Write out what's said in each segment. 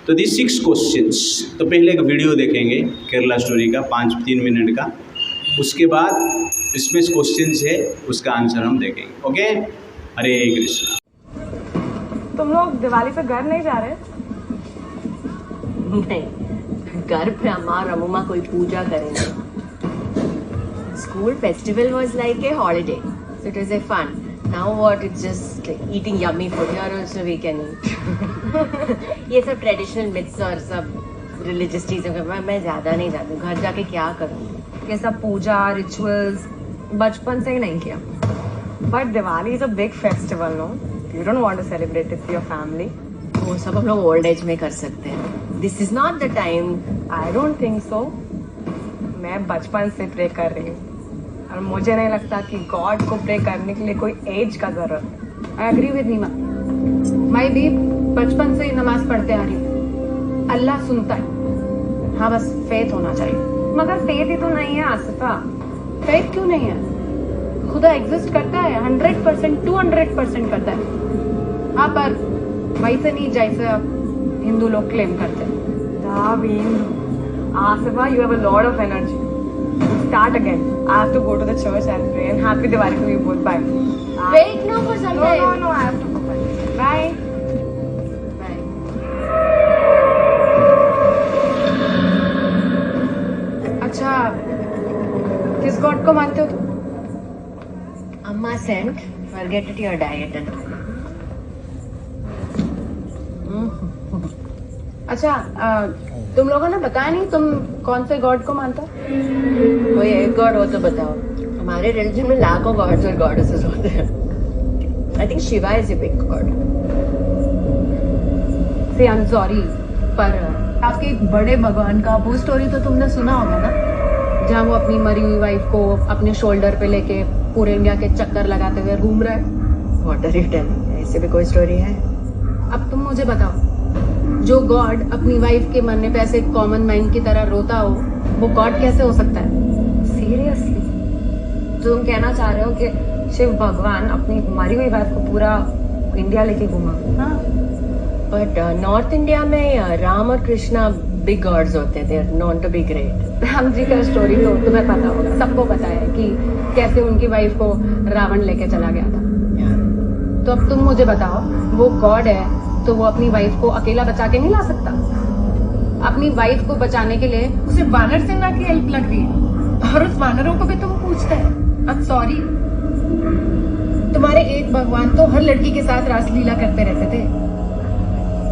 तो दी 6 क्वेश्चंस। तो पहले एक वीडियो देखेंगे केरला स्टोरी का 3 मिनट का, उसके बाद इसमें क्वेश्चंस है उसका आंसर हम देखेंगे। ओके, हरे कृष्णा। तुम लोग दिवाली पे घर नहीं जा रहे? नहीं, घर पे अम्मा और अम्मा कोई पूजा करेंगे। School festival was like a holiday, so it was a fun. Now what? It's just like eating yummy food. Here also we can eat. ये सब ट्रेडिशनल मिथ्स और सब रिलीजियस चीज़ों का मैं ज़्यादा नहीं जानती। घर जाके क्या करूँ? ये सब पूजा रिचुअल्स बचपन से ही नहीं किया। But Diwali is a big festival, no? You don't want to celebrate it with your family? वो सब हम लोग ओल्ड एज में कर सकते हैं। This is not the time. I don't think so. मैं बचपन से प्रे कर रही हूँ और मुझे नहीं लगता कि गॉड को प्रे करने के लिए कोई एज का जरूरत है। आई एग्री विद नीमा। मैं भी बचपन से ही नमाज पढ़ते आ रही हूँ। अल्लाह सुनता है। हाँ, बस फेथ होना चाहिए। मगर फेथ ही तो नहीं है आसिफा। फेथ क्यों नहीं है? खुदा एग्जिस्ट करता है, 100% 200% करता है। हाँ, पर वैसे नहीं जैसे हिंदू लोग क्लेम करते हैं। Asifa, you have a lot of energy. Start again. I have to go to the church and pray. And happy Diwali to you both. Bye. Wait now for some time. No, I have to go. Bye. Bye. अच्छा, किस God को मानते हो तुम? Amma sent, forget it, your diet. अच्छा, तुम लोगों ने बताया नहीं तुम कौन से गॉड को मानते हो? कोई एक गॉड हो तो बताओ। हमारे रिलीजन में लाखों गॉड्स और गॉडेसेस होते हैं। I think Shiva is a big God. से आई एम सॉरी, पर आपके एक बड़े भगवान का वो स्टोरी तो तुमने सुना होगा ना, जहाँ वो अपनी मरी हुई वाइफ को अपने शोल्डर पे लेके पूरे इंडिया के चक्कर लगाते हुए घूम रहा है। What are you telling? ऐसे भी कोई स्टोरी है? अब तुम मुझे बताओ, जो गॉड अपनी वाइफ के मरने पे ऐसे कॉमन मैन की तरह रोता हो, वो गॉड कैसे हो सकता है? सीरियसली? तो तुम कहना चाह रहे हो कि शिव भगवान अपनी मरी हुई बात को पूरा इंडिया लेके घूमा? हाँ, बट नॉर्थ इंडिया में राम और कृष्णा बिग गॉड्स होते हैं। They are known to be great. Ram ji का स्टोरी तो तुम्हें पता होगा, सबको पता है कि कैसे उनकी वाइफ को रावण लेके चला गया था। तो अब तुम मुझे बताओ, वो गॉड है तो वो अपनी वाइफ को अकेला बचा के नहीं ला सकता? अपनी वाइफ को बचाने के लिए उसे वानर सेना की हेल्प लग रही है, और उस वानरों को भी तुम पूछते हैं। अब सॉरी, तुम्हारे एक भगवान तो हर लड़की के साथ रासलीला करते रहते थे।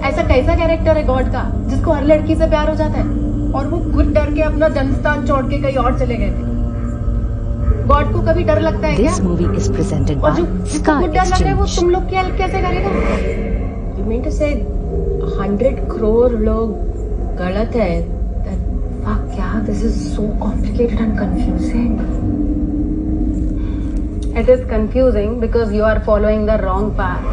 ऐसा कैसा कैरेक्टर है गॉड का जिसको हर लड़की से प्यार हो जाता है? और वो खुद डर के अपना जन्मस्थान छोड़ के कहीं और चले गए थे। गॉड को कभी डर लगता है क्या? This movie is presented और by जो Sky खुद डर लग रहा है वो Exchange. तुम लोग की हेल्प कैसे करेगा? You mean to say 100 crore लोग गलत है? Fuck yeah, this is so complicated and confusing. It is confusing because you are following the wrong path.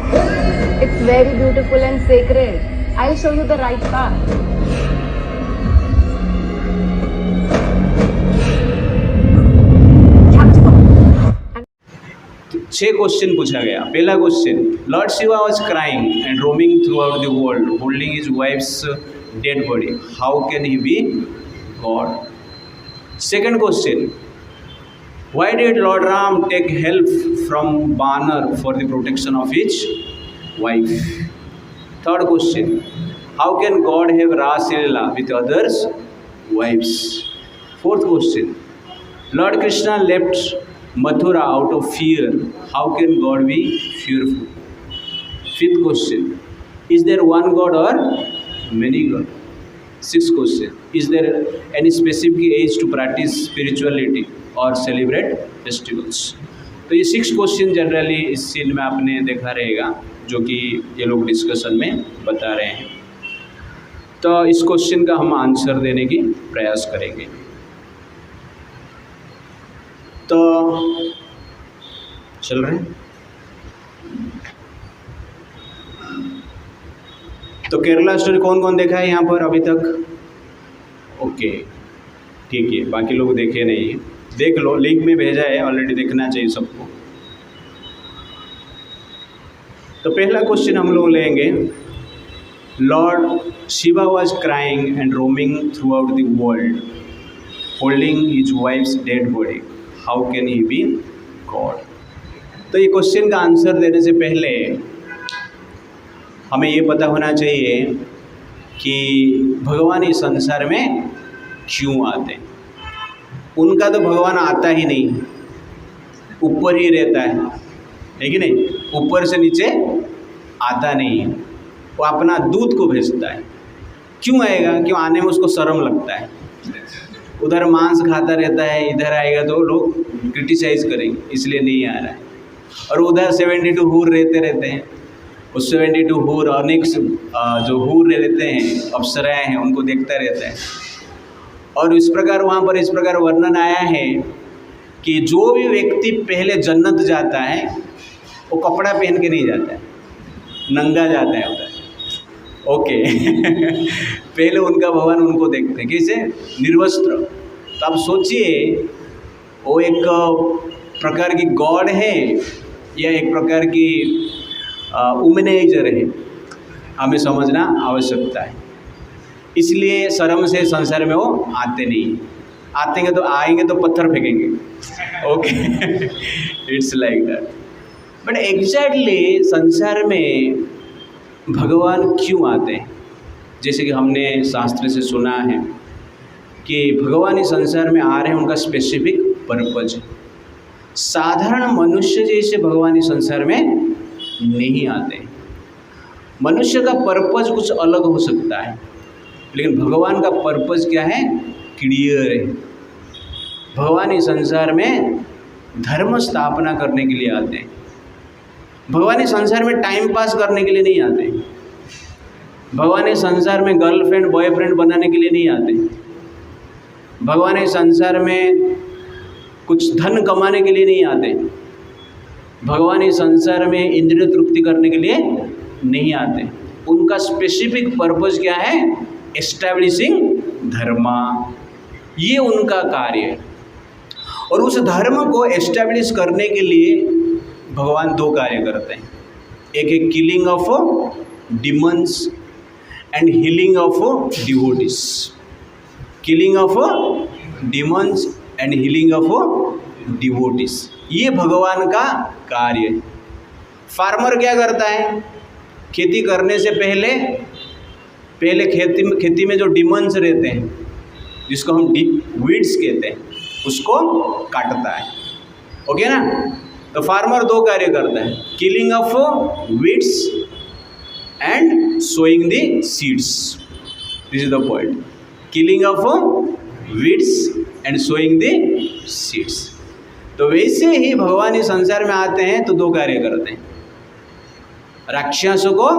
It's very beautiful and sacred. I'll show you the right path. 6 question पूछा गया। पहला question, Lord Shiva was crying and roaming throughout the world holding his wife's dead body, how can he be God? Second question, why did Lord Ram take help from banar for the protection of his wife? Third question, how can God have raslila with others wives? Fourth question, Lord Krishna left Mathura out of fear, how can God be fearful? Fifth question, is there one God or many God? Sixth question, is there any specific age to practice spirituality or celebrate festivals? तो ये 6 question generally इस scene में आपने देखा रहेगा, जो कि ये लोग डिस्कशन में बता रहे हैं। तो इस क्वेश्चन का हम आंसर देने की प्रयास करेंगे। तो चल रहे हैं। तो केरला स्टोरी कौन कौन देखा है यहाँ पर अभी तक? ओके, ठीक है, बाकी लोग देखे नहीं हैं, देख लो, लिंक में भेजा है ऑलरेडी, देखना चाहिए सबको। तो पहला क्वेश्चन हम लोग लेंगे, Lord Shiva was crying and roaming throughout the world, holding his wife's dead body. How can he be God? तो ये क्वेश्चन का आंसर देने से पहले हमें ये पता होना चाहिए कि भगवान इस संसार में क्यों आते हैं। उनका तो भगवान आता ही नहीं, ऊपर ही रहता है कि नहीं, ऊपर से नीचे आता नहीं है। वो अपना दूत को भेजता है। क्यों आएगा? क्यों आने में उसको शर्म लगता है। उधर मांस खाता रहता है, इधर आएगा तो लोग क्रिटिसाइज करेंगे, इसलिए नहीं आ रहा है। और उधर 72 हूर रहते हैं, उस 72 हूर अनेक जो हूर रहते हैं, अप्सराएँ हैं, उनको देखता रहता है। और इस प्रकार वहाँ पर इस प्रकार वर्णन आया है कि जो भी व्यक्ति पहले जन्नत जाता है वो कपड़ा पहन के नहीं जाता है, नंगा जाता है उधर। ओके पहले उनका भगवान उनको देखते हैं कैसे, निर्वस्त्र। तो आप सोचिए वो एक प्रकार की गॉड है या एक प्रकार की वुमनाइजर है, हमें समझना आवश्यकता है। इसलिए शर्म से संसार में वो आते नहीं, आएंगे तो पत्थर फेंकेंगे। Okay it's like that. But exactly संसार में भगवान क्यों आते हैं? जैसे कि हमने शास्त्र से सुना है कि भगवान इस संसार में आ रहे हैं, उनका स्पेसिफिक पर्पज है। साधारण मनुष्य जैसे भगवान इस संसार में नहीं आते। मनुष्य का पर्पज कुछ अलग हो सकता है, लेकिन भगवान का पर्पज क्या है? क्लियर है। भगवान इस संसार में धर्म स्थापना करने के लिए आते हैं। भगवान इस संसार में टाइम पास करने के लिए नहीं आते। भगवान इस संसार में गर्लफ्रेंड बॉयफ्रेंड बनाने के लिए नहीं आते। भगवान इस संसार में कुछ धन कमाने के लिए नहीं आते। भगवान इस संसार में इंद्रिय तृप्ति करने के लिए नहीं आते। उनका स्पेसिफिक पर्पज क्या है? एस्टैब्लिशिंग धर्मा, ये उनका कार्य है। और उस धर्म को एस्टैब्लिश करने के लिए भगवान दो कार्य करते हैं। एक है killing of demons and healing of devotees. Killing of demons and healing of devotees, ये भगवान का कार्य है। फार्मर क्या करता है? खेती करने से पहले खेती में जो डिमंस रहते हैं, जिसको हम वीड्स कहते हैं, उसको काटता है। ओके ना? तो फार्मर दो कार्य करता है, killing of weeds and sowing the seeds. This is the point, killing of weeds and sowing the seeds. तो वैसे ही भगवान इस संसार में आते हैं तो दो कार्य करते हैं, राक्षसों को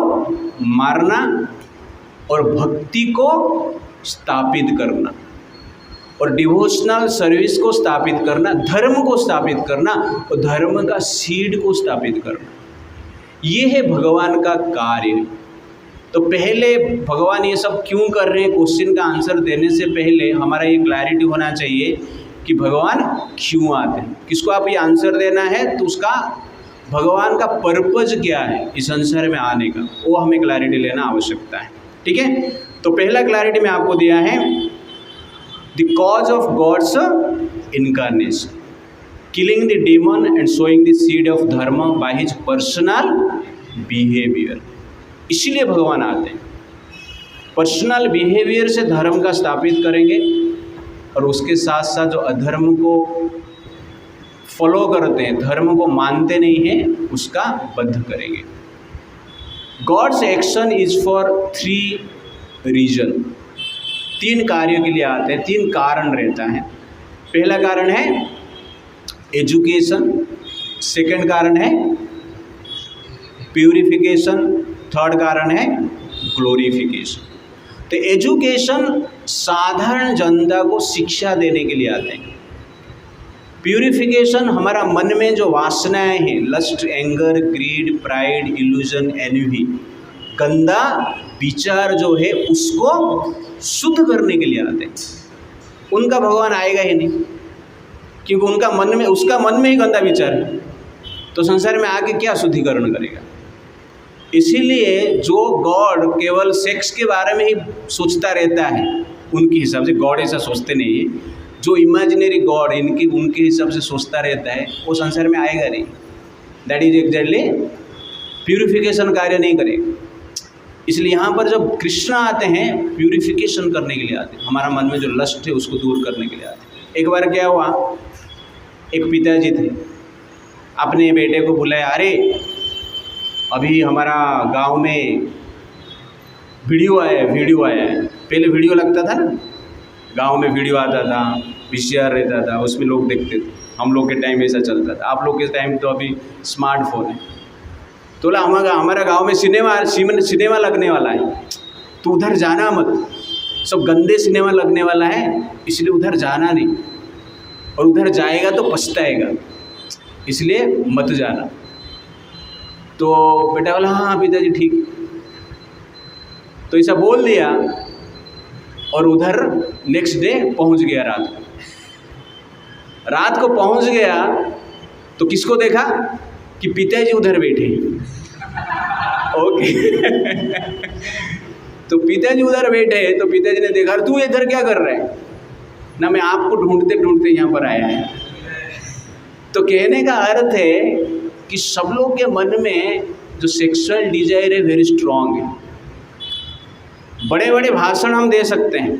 मारना और भक्ति को स्थापित करना, और डिवोशनल सर्विस को स्थापित करना, धर्म को स्थापित करना और धर्म का सीड को स्थापित करना। ये है भगवान का कार्य। तो पहले भगवान ये सब क्यों कर रहे हैं, क्वेश्चन का आंसर देने से पहले हमारा ये क्लैरिटी होना चाहिए कि भगवान क्यों आते हैं। किसको आप ये आंसर देना है तो उसका भगवान का पर्पज क्या है इस संसार में आने का, वो हमें क्लैरिटी लेना आवश्यकता है। ठीक है? तो पहला क्लैरिटी मैं आपको दिया है, the cause of God's incarnation, killing the demon and sowing the seed of dharma by his personal behavior। इसीलिए भगवान आते हैं, पर्सनल बिहेवियर से धर्म का स्थापित करेंगे और उसके साथ साथ जो अधर्म को फॉलो करते हैं, धर्म को मानते नहीं हैं, उसका बद्ध करेंगे। God's action is for 3 reason, 3 कार्यों के लिए आते हैं, 3 कारण रहता है। पहला कारण है एजुकेशन, सेकंड कारण है प्यूरिफिकेशन, थर्ड कारण है ग्लोरिफिकेशन। तो एजुकेशन साधारण जनता को शिक्षा देने के लिए आते हैं। प्यूरिफिकेशन हमारा मन में जो वासनाएं हैं, lust, anger, greed, pride, illusion, envy, गंदा विचार जो है उसको शुद्ध करने के लिए आते हैं। उनका भगवान आएगा ही नहीं, क्योंकि उसका मन में ही गंदा विचार है, तो संसार में आके क्या शुद्धिकरण करेगा। इसीलिए जो गॉड केवल सेक्स के बारे में ही सोचता रहता है, उनके हिसाब से गॉड ऐसा सोचते नहीं है, जो इमेजिनरी गॉड उनके हिसाब से सोचता रहता है, वो संसार में आएगा नहीं। दैट इज एग्जैक्टली प्यूरिफिकेशन कार्य नहीं करेगा। इसलिए यहाँ पर जब कृष्ण आते हैं प्यूरिफिकेशन करने के लिए आते हैं, हमारा मन में जो लस्ट है उसको दूर करने के लिए आते हैं। एक बार क्या हुआ, एक पिताजी थे, अपने बेटे को बुलाया, अरे अभी हमारा गांव में वीडियो आया है। पहले वीडियो लगता था ना, गांव में वीडियो आता था, VCR रहता था, उसमें लोग देखते थे। हम लोग के टाइम ऐसा चलता था, आप लोग के टाइम तो अभी स्मार्टफोन है। तो बोला हमारा गांव में सिनेमा लगने वाला है, तो उधर जाना मत, सब गंदे सिनेमा लगने वाला है, इसलिए उधर जाना नहीं, और उधर जाएगा तो पछताएगा, इसलिए मत जाना। तो बेटा बोला हाँ पिताजी ठीक। तो ऐसा बोल दिया और उधर नेक्स्ट डे पहुंच गया। रात को पहुंच गया तो किसको देखा कि पिताजी उधर बैठे। ओके तो पिताजी उधर बैठे, तो पिताजी ने देखा तू इधर क्या कर रहा है ना, मैं आपको ढूंढते ढूंढते यहाँ पर आया है। तो कहने का अर्थ है कि सब लोग के मन में जो सेक्सुअल डिजायर है वेरी स्ट्रांग है। बड़े बड़े भाषण हम दे सकते हैं,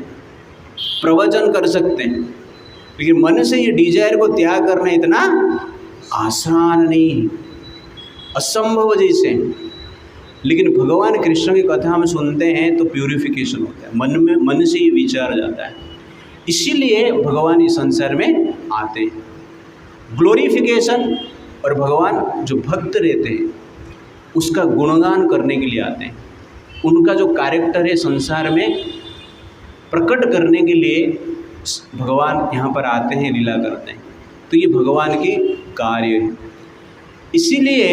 प्रवचन कर सकते हैं, लेकिन मन से ये डिजायर को त्याग करना इतना आसान नहीं है, असंभव जैसे। लेकिन भगवान कृष्ण की कथा हम सुनते हैं तो प्यूरिफिकेशन होता है, मन से ये विचार जाता है। इसीलिए भगवान इस संसार में आते हैं, ग्लोरिफिकेशन। और भगवान जो भक्त रहते हैं उसका गुणगान करने के लिए आते हैं, उनका जो कैरेक्टर है संसार में प्रकट करने के लिए भगवान यहाँ पर आते हैं, लीला करते हैं। तो ये भगवान की कार्य है। इसीलिए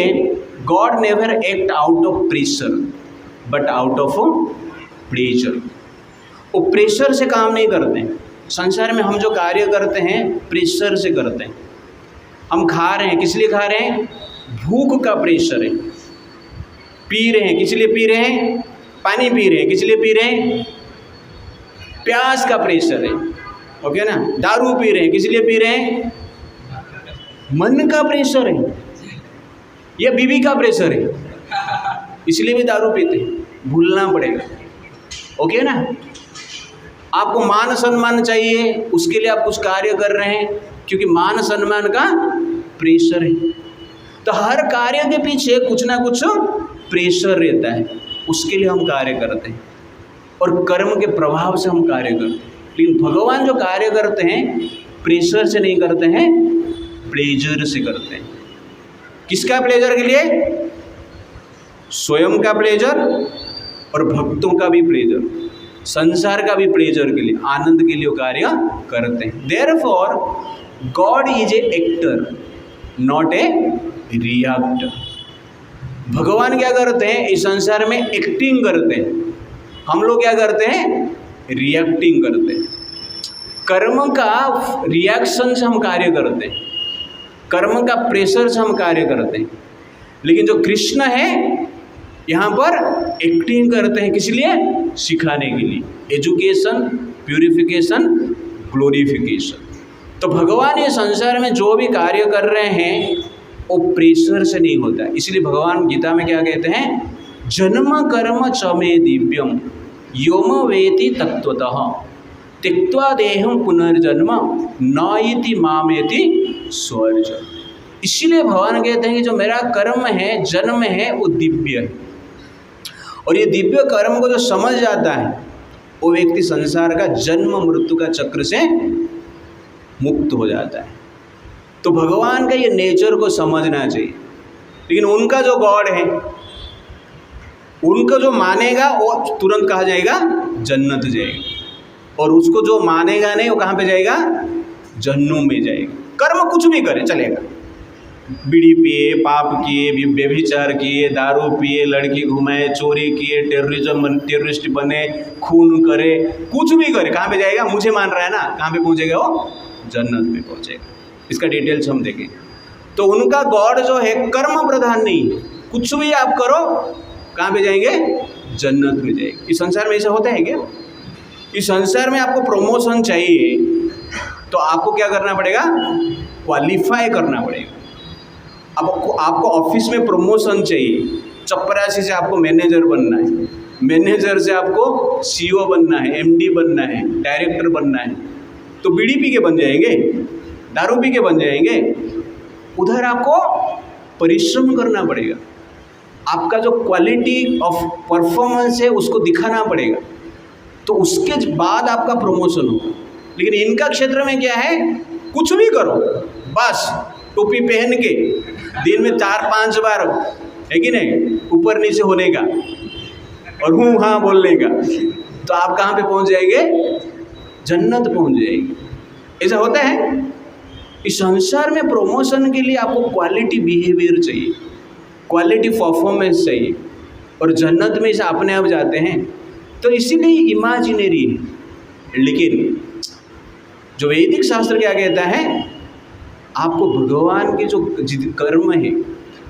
God never act out of pressure but out of pleasure. वो प्रेशर से काम नहीं करते। संसार में हम जो कार्य करते हैं प्रेशर से करते हैं। हम खा रहे हैं, किस लिए खा रहे हैं? भूख का प्रेशर है। पी रहे हैं, किस लिए पी रहे हैं? पानी पी रहे हैं, किस लिए पी रहे हैं? प्यास का प्रेशर है। ओके ना। दारू पी रहे हैं, किस लिए पी रहे हैं? मन का प्रेशर है, या बीवी का प्रेशर है, इसलिए भी दारू पीते हैं। भूलना पड़ेगा। ओके ना। आपको मान सम्मान चाहिए, उसके लिए आप कुछ कार्य कर रहे हैं, क्योंकि मान सम्मान का प्रेशर है। तो हर कार्य के पीछे कुछ ना कुछ प्रेशर रहता है, उसके लिए हम कार्य करते हैं, और कर्म के प्रभाव से हम कार्य करते हैं। लेकिन भगवान जो कार्य करते हैं प्रेशर से नहीं करते हैं, प्लेजर से करते हैं। किसका प्लेजर के लिए? स्वयं का प्लेजर और भक्तों का भी प्लेजर, संसार का भी प्लेजर के लिए, आनंद के लिए कार्य करते हैं। Therefore God is a actor not a reactor. भगवान क्या करते हैं? इस संसार में एक्टिंग करते हैं, हम लोग क्या करते हैं? रिएक्टिंग करते हैं। कर्म का रिएक्शन से हम कार्य करते हैं, कर्म का प्रेशर से हम कार्य करते हैं। लेकिन जो कृष्ण है यहाँ पर एक्टिंग करते हैं, किस लिए? सिखाने के लिए। Education, purification, glorification. तो भगवान ये संसार में जो भी कार्य कर रहे हैं वो प्रेशर से नहीं होता है। इसलिए भगवान गीता में क्या कहते हैं? जन्म कर्म च मे दिव्यम योम वेति तत्वतः त्यक्त्वा देहम पुनर्जन्म न इति मामेति स्वर्जम। इसलिए भगवान कहते हैं कि जो मेरा कर्म है, जन्म है, वो दिव्य है, और ये दिव्य कर्म को जो समझ जाता है वो व्यक्ति संसार का जन्म मृत्यु का चक्र से मुक्त हो जाता है। तो भगवान का ये नेचर को समझना चाहिए। लेकिन उनका जो गॉड है, उनको जो मानेगा वो तुरंत कहा जाएगा जन्नत जाएगा, और उसको जो मानेगा नहीं वो कहाँ पे जाएगा? जहन्नुम में जाएगा। कर्म कुछ भी करे चलेगा, बीड़ी पिए, पाप किए, व्यभिचार किए, दारू पिए, लड़की घुमाए, चोरी किए, टेररिस्ट बने, खून करे, कुछ भी करे, कहाँ पे जाएगा? मुझे मान रहा है ना, कहाँ पे पहुँचेगा वो? जन्नत में पहुँचेगा। इसका डिटेल्स हम देखेंगे। तो उनका गॉड जो है कर्म प्रधान नहीं है। कुछ भी आप करो कहाँ पे जाएंगे? जन्नत में जाएंगे। इस संसार में ऐसा होता है क्या? इस संसार में आपको प्रमोशन चाहिए तो आपको क्या करना पड़ेगा? क्वालिफाई करना पड़ेगा। आपको ऑफिस में प्रमोशन चाहिए, चपरासी से आपको मैनेजर बनना है, मैनेजर से आपको सीईओ बनना है, एमडी बनना है, डायरेक्टर बनना है, तो बीड़ी पी के बन जाएंगे, दारू पी के बन जाएंगे? उधर आपको परिश्रम करना पड़ेगा, आपका जो क्वालिटी ऑफ परफॉर्मेंस है उसको दिखाना पड़ेगा, तो उसके बाद आपका प्रमोशन होगा। लेकिन इनका क्षेत्र में क्या है? कुछ भी करो, बस टोपी पहन के दिन में 4-5 बार, है कि नहीं, ऊपर नीचे होने का और हूँ हाँ बोलने का, तो आप कहाँ पे पहुँच जाएंगे? जन्नत पहुँच जाएगी। ऐसा होता है? इस संसार में प्रमोशन के लिए आपको क्वालिटी बिहेवियर चाहिए, क्वालिटी परफॉर्मेंस चाहिए, और जन्नत में इसे अपने आप जाते हैं। तो इसीलिए इमेजिनरी है। लेकिन जो वैदिक शास्त्र क्या कहता है, आपको भगवान के जो कर्म है,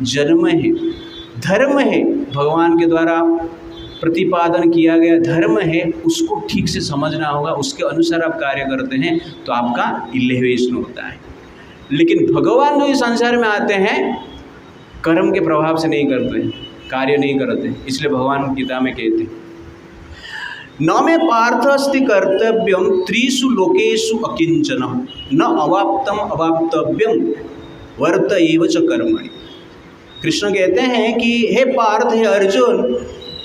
जन्म है, धर्म है, भगवान के द्वारा प्रतिपादन किया गया धर्म है, उसको ठीक से समझना होगा, उसके अनुसार आप कार्य करते हैं तो आपका इलेवेशन होता है। लेकिन भगवान जो इस संसार में आते हैं कर्म के प्रभाव से नहीं करते हैं, कार्य नहीं करते, इसलिए भगवान गीता में कहते हैं न मे पार्थ अस्ति कर्तव्यम त्रिषु लोकेषु अकिंचन न अवाप्तम अवाप्तव्यम वर्त एव च कर्मणि। कृष्ण कहते हैं कि हे पार्थ, हे अर्जुन,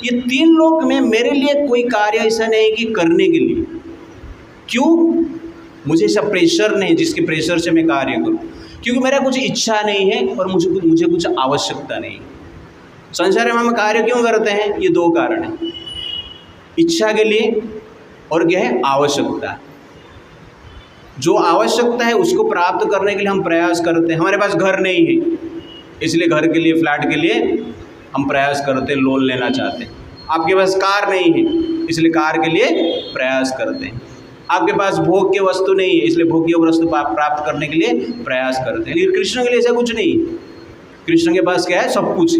ये 3 लोक में मेरे लिए कोई कार्य ऐसा नहीं कि करने के लिए। क्यों? मुझे ऐसा प्रेशर नहीं जिसके प्रेशर से मैं कार्य करूं, क्योंकि मेरा कुछ इच्छा नहीं है और मुझे कुछ आवश्यकता नहीं। संसार में हम कार्य क्यों करते हैं? ये 2 कारण हैं, इच्छा के लिए और क्या है? आवश्यकता। जो आवश्यकता है उसको प्राप्त करने के लिए हम प्रयास करते हैं। हमारे पास घर नहीं है, इसलिए घर के लिए, फ्लैट के लिए हम प्रयास करते हैं, लोन लेना चाहते हैं। आपके पास कार नहीं है, इसलिए कार के लिए प्रयास करते हैं। आपके पास भोग की वस्तु नहीं है, इसलिए भोग की वस्तु प्राप्त करने के लिए प्रयास करते हैं। लेकिन कृष्ण के लिए ऐसा कुछ नहीं, कृष्ण के पास क्या है? सब कुछ,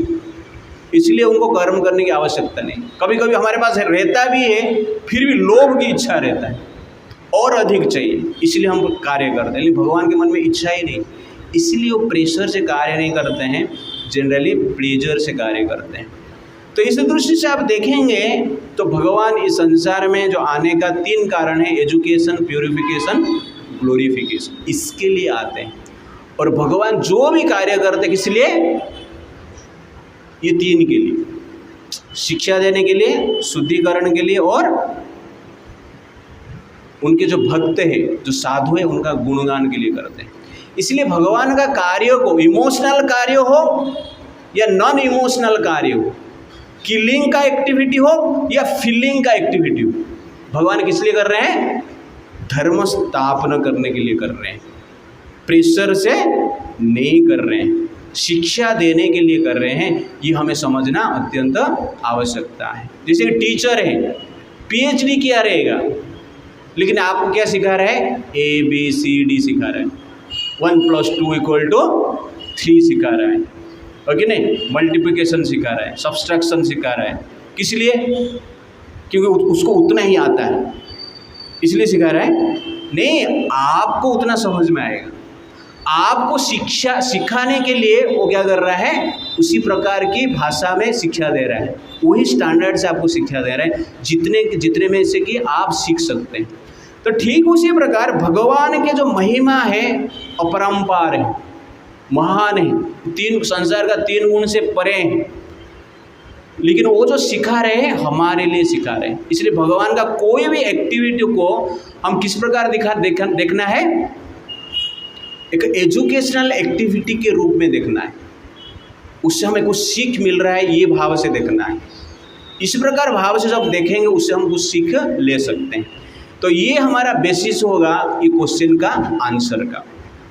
इसलिए उनको कर्म करने की आवश्यकता नहीं। कभी कभी हमारे पास रहता भी है, फिर भी लोभ की इच्छा रहता है, और अधिक चाहिए, इसलिए हम कार्य करते हैं। लेकिन भगवान के मन में इच्छा ही नहीं, इसलिए वो प्रेशर से कार्य नहीं करते हैं, जनरली प्लेजर से कार्य करते हैं। तो इस दृष्टि से आप देखेंगे तो भगवान इस संसार में जो आने का 3 कारण है, एजुकेशन, प्यूरिफिकेशन, ग्लोरिफिकेशन, इसके लिए आते हैं। और भगवान जो भी कार्य करते हैं किस लिए? ये 3 के लिए, शिक्षा देने के लिए, शुद्धिकरण के लिए, और उनके जो भक्त है, जो साधु है, उनका गुणगान के लिए करते हैं। इसलिए भगवान का कार्य को इमोशनल कार्य हो या नॉन इमोशनल कार्य हो, किलिंग का एक्टिविटी हो या फीलिंग का एक्टिविटी हो, भगवान किस लिए कर रहे हैं? धर्म स्थापना करने के लिए कर रहे हैं, प्रेशर से नहीं कर रहे हैं, शिक्षा देने के लिए कर रहे हैं। ये हमें समझना अत्यंत आवश्यकता है। जैसे टीचर है, पीएचडी किया रहेगा, लेकिन आपको क्या सिखा रहा है? ABCD सिखा रहा है, 1 + 2 = 3 सिखा रहा है, ओके नहीं, मल्टीप्लिकेशन सिखा रहा है, सब्सट्रैक्शन सिखा रहा है। किस लिए? क्योंकि उसको उतना ही आता है, इसलिए सिखा रहा है? नहीं, आपको उतना समझ में आएगा। आपको शिक्षा सिखाने के लिए वो क्या कर रहा है? उसी प्रकार की भाषा में शिक्षा दे रहा है, वही स्टैंडर्ड से आपको शिक्षा दे रहा है, जितने में से कि आप सीख सकते हैं। तो ठीक उसी प्रकार भगवान के जो महिमा है अपरंपार है, महान है, 3 संसार का 3 गुण से परे हैं, लेकिन वो जो सिखा रहे हैं हमारे लिए सिखा रहे हैं। इसलिए भगवान का कोई भी एक्टिविटी को हम किस प्रकार देखना है? एक एजुकेशनल एक्टिविटी के रूप में देखना है, उससे हमें कुछ सीख मिल रहा है, ये भाव से देखना है। इस प्रकार भाव से जब देखेंगे उससे हम कुछ सीख ले सकते हैं। तो ये हमारा बेसिस होगा ये क्वेश्चन का आंसर का,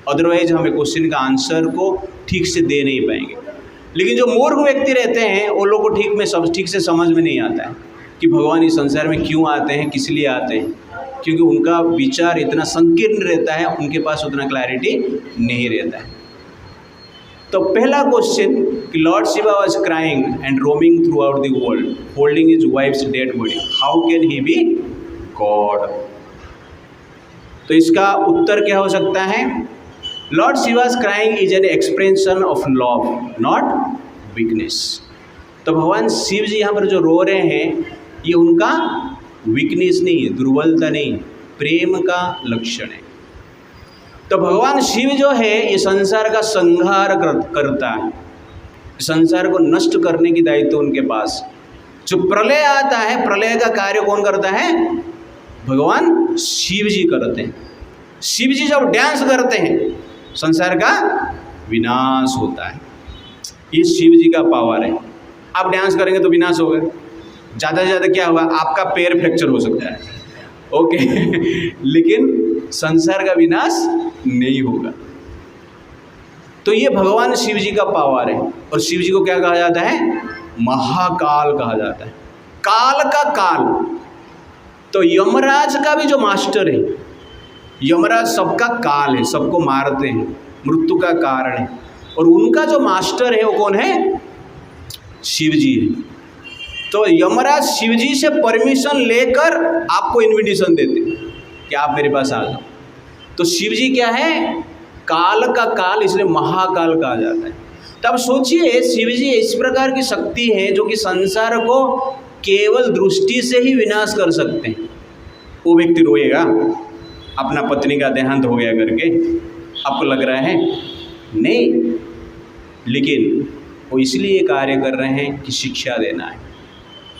अदरवाइज हमें क्वेश्चन का आंसर को ठीक से दे नहीं पाएंगे। लेकिन जो मूर्ख व्यक्ति रहते हैं वो लोग को ठीक से समझ में नहीं आता है कि भगवान इस संसार में क्यों आते हैं, किस लिए आते हैं, क्योंकि उनका विचार इतना संकीर्ण रहता है, उनके पास उतना क्लैरिटी नहीं रहता है। तो पहला क्वेश्चन कि Lord Shiva was crying and roaming throughout the world holding his wife's dead body, how can he be God? तो इसका उत्तर क्या हो सकता है? Lord Shiva's crying is an expression of love not weakness. तो भगवान शिव जी यहाँ पर जो रो रहे हैं ये उनका वीकनेस नहीं है, दुर्बलता नहीं, प्रेम का लक्षण है। तो भगवान शिव जो है ये संसार का संहार करता है, संसार को नष्ट करने की दायित्व उनके पास। जो प्रलय आता है, प्रलय का कार्य कौन करता है? भगवान शिव जी करते हैं। शिव जी जब डांस करते हैं संसार का विनाश होता है। ये शिव जी का पावर है। आप डांस करेंगे तो विनाश होगा, ज़्यादा से ज़्यादा क्या होगा? आपका पैर फ्रैक्चर हो सकता है, ओके लेकिन संसार का विनाश नहीं होगा। तो ये भगवान शिव जी का पावर है। और शिव जी को क्या कहा जाता है? महाकाल कहा जाता है, काल का काल। तो यमराज का भी जो मास्टर है, यमराज सबका काल है, सबको मारते हैं, मृत्यु का कारण है। और उनका जो मास्टर है वो कौन है? शिव जी है। तो यमराज शिव जी से परमिशन लेकर आपको इन्विटेशन देते हैं कि आप मेरे पास आ जाओ। तो शिव जी क्या है? काल का काल, इसलिए महाकाल कहा जाता है। तब सोचिए शिव जी इस प्रकार की शक्ति है जो कि संसार को केवल दृष्टि से ही विनाश कर सकते हैं। वो व्यक्ति रोएगा अपना पत्नी का देहांत हो गया करके, आपको लग रहा है? नहीं, लेकिन वो इसलिए कार्य कर रहे हैं कि शिक्षा देना है,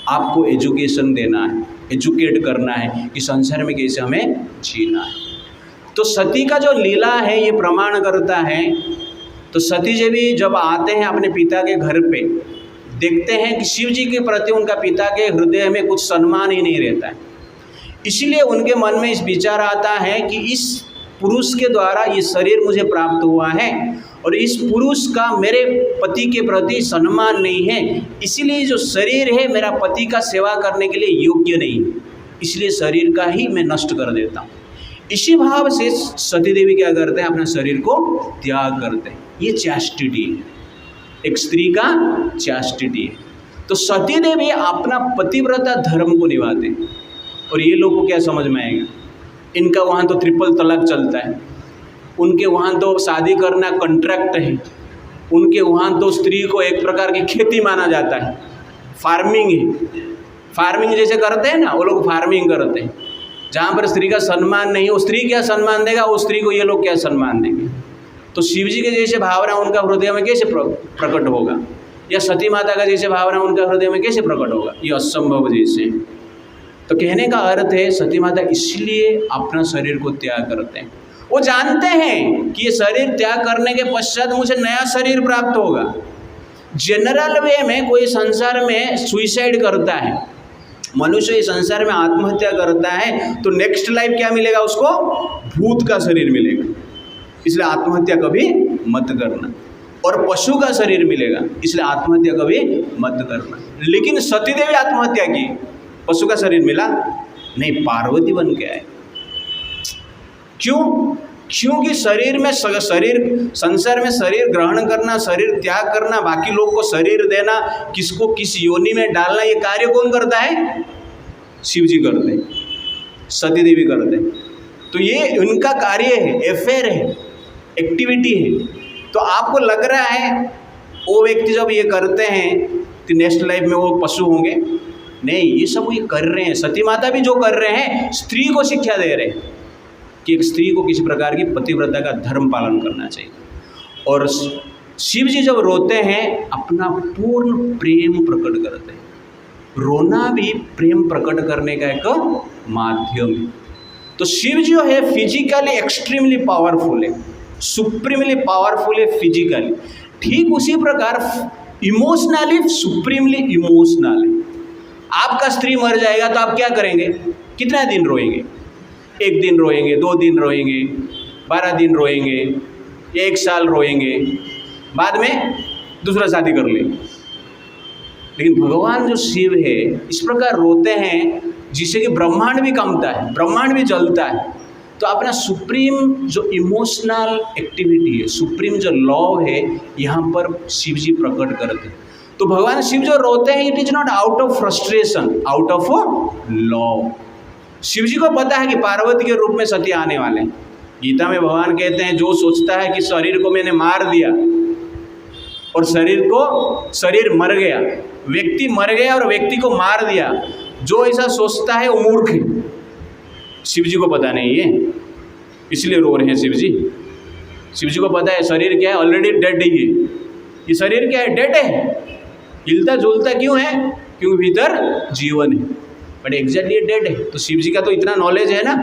आपको एजुकेशन देना है, एजुकेट करना है कि संसार में कैसे हमें जीना है। तो सती का जो लीला है ये प्रमाण करता है। तो सती जी भी जब आते हैं अपने पिता के घर पे, देखते हैं कि शिव जी के प्रति उनका पिता के हृदय में कुछ सम्मान ही नहीं रहता है। इसलिए उनके मन में इस विचार आता है कि इस पुरुष के द्वारा ये शरीर मुझे प्राप्त हुआ है और इस पुरुष का मेरे पति के प्रति सम्मान नहीं है, इसीलिए जो शरीर है मेरा पति का सेवा करने के लिए योग्य नहीं है, इसलिए शरीर का ही मैं नष्ट कर देता हूँ। इसी भाव से सती देवी क्या करते हैं? अपना शरीर को त्याग करते हैं। ये चैस्टिटी है, एक स्त्री का चैस्टिटी है। तो सती देवी अपना पतिव्रता धर्म को निभाते हैं। और ये लोग को क्या समझ में आएगा? इनका वहाँ तो ट्रिपल तलाक चलता है, उनके वहाँ तो शादी करना कॉन्ट्रैक्ट है, उनके वहाँ तो स्त्री को एक प्रकार की खेती माना जाता है, फार्मिंग है। फार्मिंग जैसे करते हैं ना, वो लोग फार्मिंग करते हैं। जहाँ पर स्त्री का सम्मान नहीं, वो स्त्री क्या सम्मान देगा, वो स्त्री को ये लोग क्या सम्मान देंगे? तो शिव जी के जैसे भावना उनका हृदय में कैसे प्रकट होगा? या सती माता का जैसे भावना उनका हृदय में कैसे प्रकट होगा? ये असंभव जैसे। तो कहने का अर्थ है सती माता इसलिए अपना शरीर को त्याग करते हैं। वो जानते हैं कि ये शरीर त्याग करने के पश्चात मुझे नया शरीर प्राप्त होगा। जनरल वे में कोई संसार में सुइसाइड करता है, मनुष्य इस संसार में आत्महत्या करता है, तो नेक्स्ट लाइफ क्या मिलेगा उसको? भूत का शरीर मिलेगा। इसलिए आत्महत्या कभी मत करना। और पशु का शरीर मिलेगा, इसलिए आत्महत्या कभी मत करना। लेकिन सती देवी आत्महत्या की, पशु का शरीर मिला नहीं, पार्वती बन के आए। क्यों? क्योंकि शरीर में संसार में शरीर ग्रहण करना, शरीर त्याग करना, बाकी लोग को शरीर देना, किसको किस योनि में डालना, ये कार्य कौन करता है? शिव जी करते हैं, सती देवी करते हैं। तो ये उनका कार्य है, अफेयर है, एक्टिविटी है। तो आपको लग रहा है वो व्यक्ति जब ये करते हैं कि नेक्स्ट लाइफ में वो पशु होंगे? नहीं, ये सब ये कर रहे हैं। सती माता भी जो कर रहे हैं, स्त्री को शिक्षा दे रहे हैं कि एक स्त्री को किसी प्रकार की पतिव्रता का धर्म पालन करना चाहिए। और शिव जी जब रोते हैं अपना पूर्ण प्रेम प्रकट करते हैं। रोना भी प्रेम प्रकट करने का एक माध्यम है। तो शिव जो है फिजिकली एक्सट्रीमली पावरफुल है, सुप्रीमली पावरफुल है फिजिकली, ठीक उसी प्रकार इमोशनली सुप्रीमली इमोशनल है। आपका स्त्री मर जाएगा तो आप क्या करेंगे? कितना दिन रोएंगे? 1 दिन रोएंगे, 2 दिन रोएंगे, 12 दिन रोएंगे, 1 साल रोएंगे, बाद में दूसरा शादी कर लेंगे। लेकिन भगवान जो शिव है इस प्रकार रोते हैं जिससे कि ब्रह्मांड भी कंपता है, ब्रह्मांड भी जलता है। तो अपना सुप्रीम जो इमोशनल एक्टिविटी है, सुप्रीम जो लॉ है, यहाँ पर शिव जी प्रकट करते हैं। तो भगवान शिव जो रोते हैं, it is not out of frustration, out of law. Shiv ji को पता है कि पार्वती के रूप में सती आने वाले हैं। गीता में भगवान कहते हैं, जो सोचता है कि शरीर को मैंने मार दिया और शरीर मर गया, व्यक्ति मर गया और व्यक्ति को मार दिया, जो ऐसा सोचता है वो मूर्ख है। शिव जी को पता नहीं है, इसलिए रो रहे हैं शिव जी। शिव जी को पता है शरीर क्या है, ऑलरेडी डेड ही है। ये शरीर क्या है, डेड है, हिलता झूलता क्यों है, क्योंकि भीतर जीवन है, बट एग्जैक्टली डेड है। तो शिव जी का तो इतना नॉलेज है ना,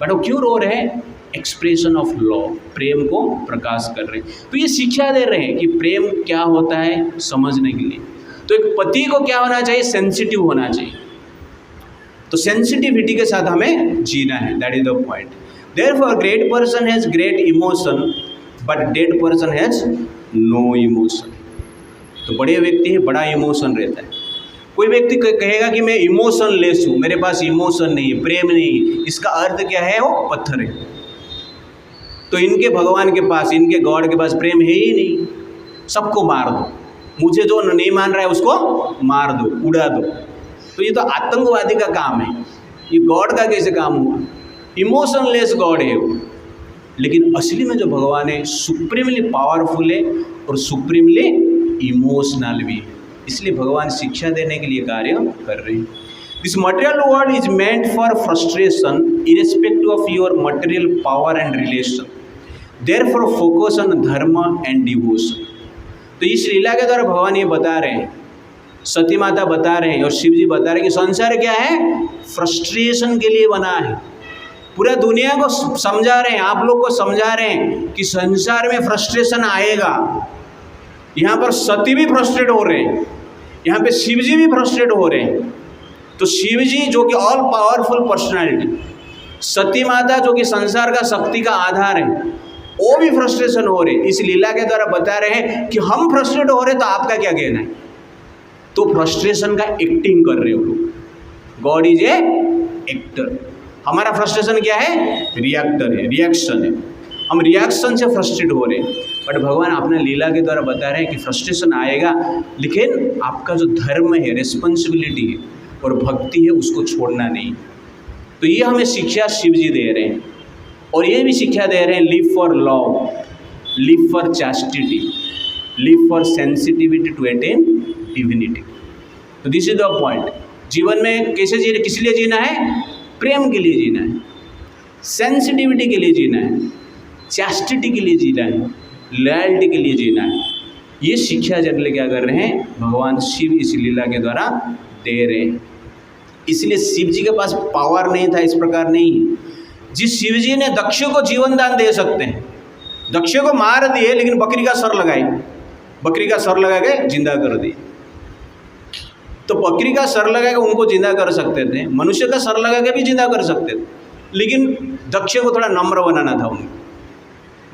बट वो क्यों रो रहे हैं, एक्सप्रेशन ऑफ लव, प्रेम को प्रकाश कर रहे हैं। तो ये शिक्षा दे रहे हैं कि प्रेम क्या होता है समझने के लिए। तो एक पति को क्या होना चाहिए, सेंसिटिव होना चाहिए। तो सेंसिटिविटी के साथ हमें जीना है, that is the point. Therefore great person has great emotion but dead person has no emotion. तो बड़े व्यक्ति है, बड़ा इमोशन रहता है। कोई व्यक्ति कहेगा कि मैं इमोशन लेस हूँ, मेरे पास इमोशन नहीं है, प्रेम नहीं है, इसका अर्थ क्या है, वो पत्थर है। तो इनके भगवान के पास, इनके गॉड के पास प्रेम है ही नहीं। सबको मार दो, मुझे जो नहीं मान रहा है उसको मार दो, उड़ा दो। तो ये तो आतंकवादी का काम है, ये गॉड का कैसे काम हुआ, इमोशनलेस गॉड है वो। लेकिन असली में जो भगवान है सुप्रीमली पावरफुल है और सुप्रीमली इमोशनल भी है। इसलिए भगवान शिक्षा देने के लिए कार्य कर रहे हैं। This material world is meant for frustration irrespective of your material power and relation, therefore focus on धर्म एंड डिवोशन। तो इस लीला के द्वारा भगवान ये बता रहे हैं, सती माता बता रहे हैं और शिव जी बता रहे हैं कि संसार क्या है, फ्रस्ट्रेशन के लिए बना है। पूरा दुनिया को समझा रहे हैं, आप लोग को समझा रहे हैं कि संसार में फ्रस्ट्रेशन आएगा। यहाँ पर सती भी फ्रस्ट्रेट हो रहे हैं, यहाँ पे शिव जी भी फ्रस्ट्रेट हो रहे हैं। तो शिव जी जो कि ऑल पावरफुल पर्सनालिटी, सती माता जो कि संसार का शक्ति का आधार है, वो भी फ्रस्ट्रेशन हो रहे हैं। इस लीला के द्वारा बता रहे हैं कि हम फ्रस्ट्रेट हो रहे हैं, तो आपका क्या कहना है। तो फ्रस्ट्रेशन का एक्टिंग कर रहे हो लोग। गॉड इज ए एक्टर, हमारा फ्रस्ट्रेशन क्या है, रिएक्टर है, रिएक्शन है। हम रिएक्शन से फ्रस्ट्रेट हो रहे हैं। बट भगवान अपने लीला के द्वारा बता रहे हैं कि फ्रस्ट्रेशन आएगा, लेकिन आपका जो धर्म है, रिस्पॉन्सिबिलिटी है और भक्ति है, उसको छोड़ना नहीं। तो ये हमें शिक्षा शिव जी दे रहे हैं। और ये भी शिक्षा दे रहे हैं, live for love, live for chastity, live for sensitivity to attain divinity. तो दिस इज द पॉइंट। जीवन में कैसे जीना, किस लिए जीना है, प्रेम के लिए जीना है, सेंसिटिविटी के लिए जीना है, चैस्टिटी के लिए जीना है, लॉयल्टी के लिए जीना है। ये शिक्षा जनरली क्या कर रहे हैं, भगवान शिव इस लीला के द्वारा दे रहे हैं। इसलिए शिव जी के पास पावर नहीं था, इस प्रकार नहीं। जिस शिव जी ने दक्ष को जीवन दान दे सकते हैं, दक्ष को मार दिए लेकिन बकरी का सर लगाई, बकरी का सर लगा के जिंदा कर दिए। तो बकरी का सर लगा के उनको जिंदा कर सकते थे, मनुष्य का सर लगा के भी जिंदा कर सकते थे, लेकिन दक्ष को थोड़ा नम्र बनाना था उनको।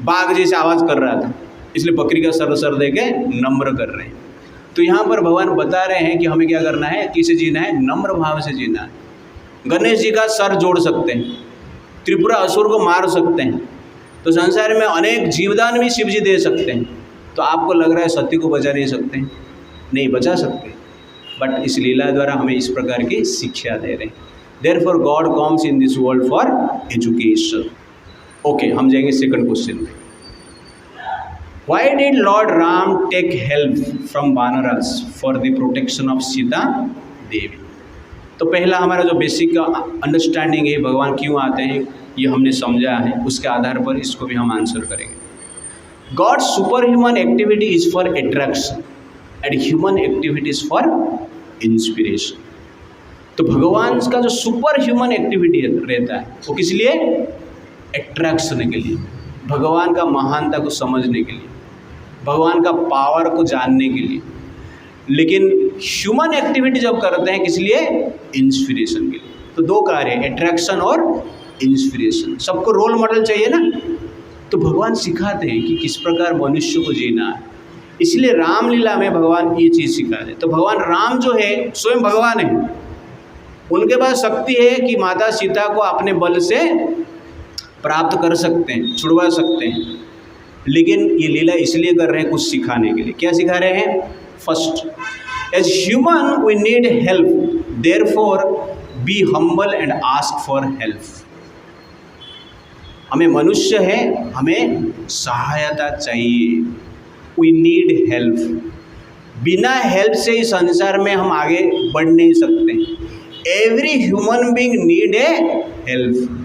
बाघ जैसे आवाज़ कर रहा था, इसलिए बकरी का सर दे के नम्र कर रहे हैं। तो यहाँ पर भगवान बता रहे हैं कि हमें क्या करना है, किसे जीना है, नम्र भाव से जीना है। गणेश जी का सर जोड़ सकते हैं, त्रिपुरा असुर को मार सकते हैं। तो संसार में अनेक जीवदान भी शिव जी दे सकते हैं। तो आपको लग रहा है सती को बचा नहीं सकते, नहीं बचा सकते, बट इस लीला द्वारा हमें इस प्रकार की शिक्षा दे रहे हैं। Therefore God comes in this world for education. Okay, हम जाएंगे सेकंड क्वेश्चन में। Why did Lord Ram take help from Vanaras for the protection of Sita Devi? तो पहला हमारा जो बेसिक अंडरस्टैंडिंग है, भगवान क्यों आते हैं, ये हमने समझा है। उसके आधार पर इसको भी हम आंसर करेंगे। God super human activity is for attraction and human activity is for inspiration. तो भगवान का जो सुपर ह्यूमन एक्टिविटी रहता है वो किस लिए, अट्रैक्शन के लिए, भगवान का महानता को समझने के लिए, भगवान का पावर को जानने के लिए। लेकिन ह्यूमन एक्टिविटी जब करते हैं किस लिए, इंस्पिरेशन के लिए। तो दो कार्य है, अट्रैक्शन और इंस्पिरेशन। सबको रोल मॉडल चाहिए ना, तो भगवान सिखाते हैं कि किस प्रकार मनुष्य को जीना है। इसलिए रामलीला में भगवान ये चीज़ सिखाते हैं। तो भगवान राम जो है स्वयं भगवान है, उनके पास शक्ति है कि माता सीता को अपने बल से प्राप्त कर सकते हैं, छुड़वा सकते हैं, लेकिन ये लीला इसलिए कर रहे हैं कुछ सिखाने के लिए। क्या सिखा रहे हैं? First, as human we need help, therefore be humble and ask for help. हमें मनुष्य है, हमें सहायता चाहिए, वी नीड हेल्प। बिना हेल्प से इस संसार में हम आगे बढ़ नहीं सकते। Every human being need a help.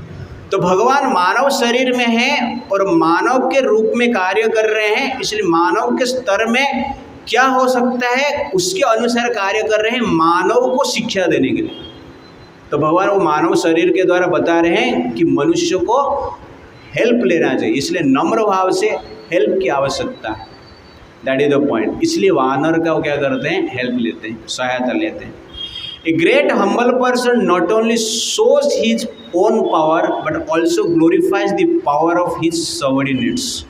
तो भगवान मानव शरीर में है और मानव के रूप में कार्य कर रहे हैं, इसलिए मानव के स्तर में क्या हो सकता है उसके अनुसार कार्य कर रहे हैं, मानव को शिक्षा देने के लिए। तो भगवान वो मानव शरीर के द्वारा बता रहे हैं कि मनुष्य को हेल्प लेना चाहिए, इसलिए नम्र भाव से हेल्प की आवश्यकता है। That is the point. इसलिए वानर का वो क्या करते हैं? हेल्प लेते हैं, सहायता लेते हैं। A great humble person not only shows his own power but also glorifies the power of his subordinates.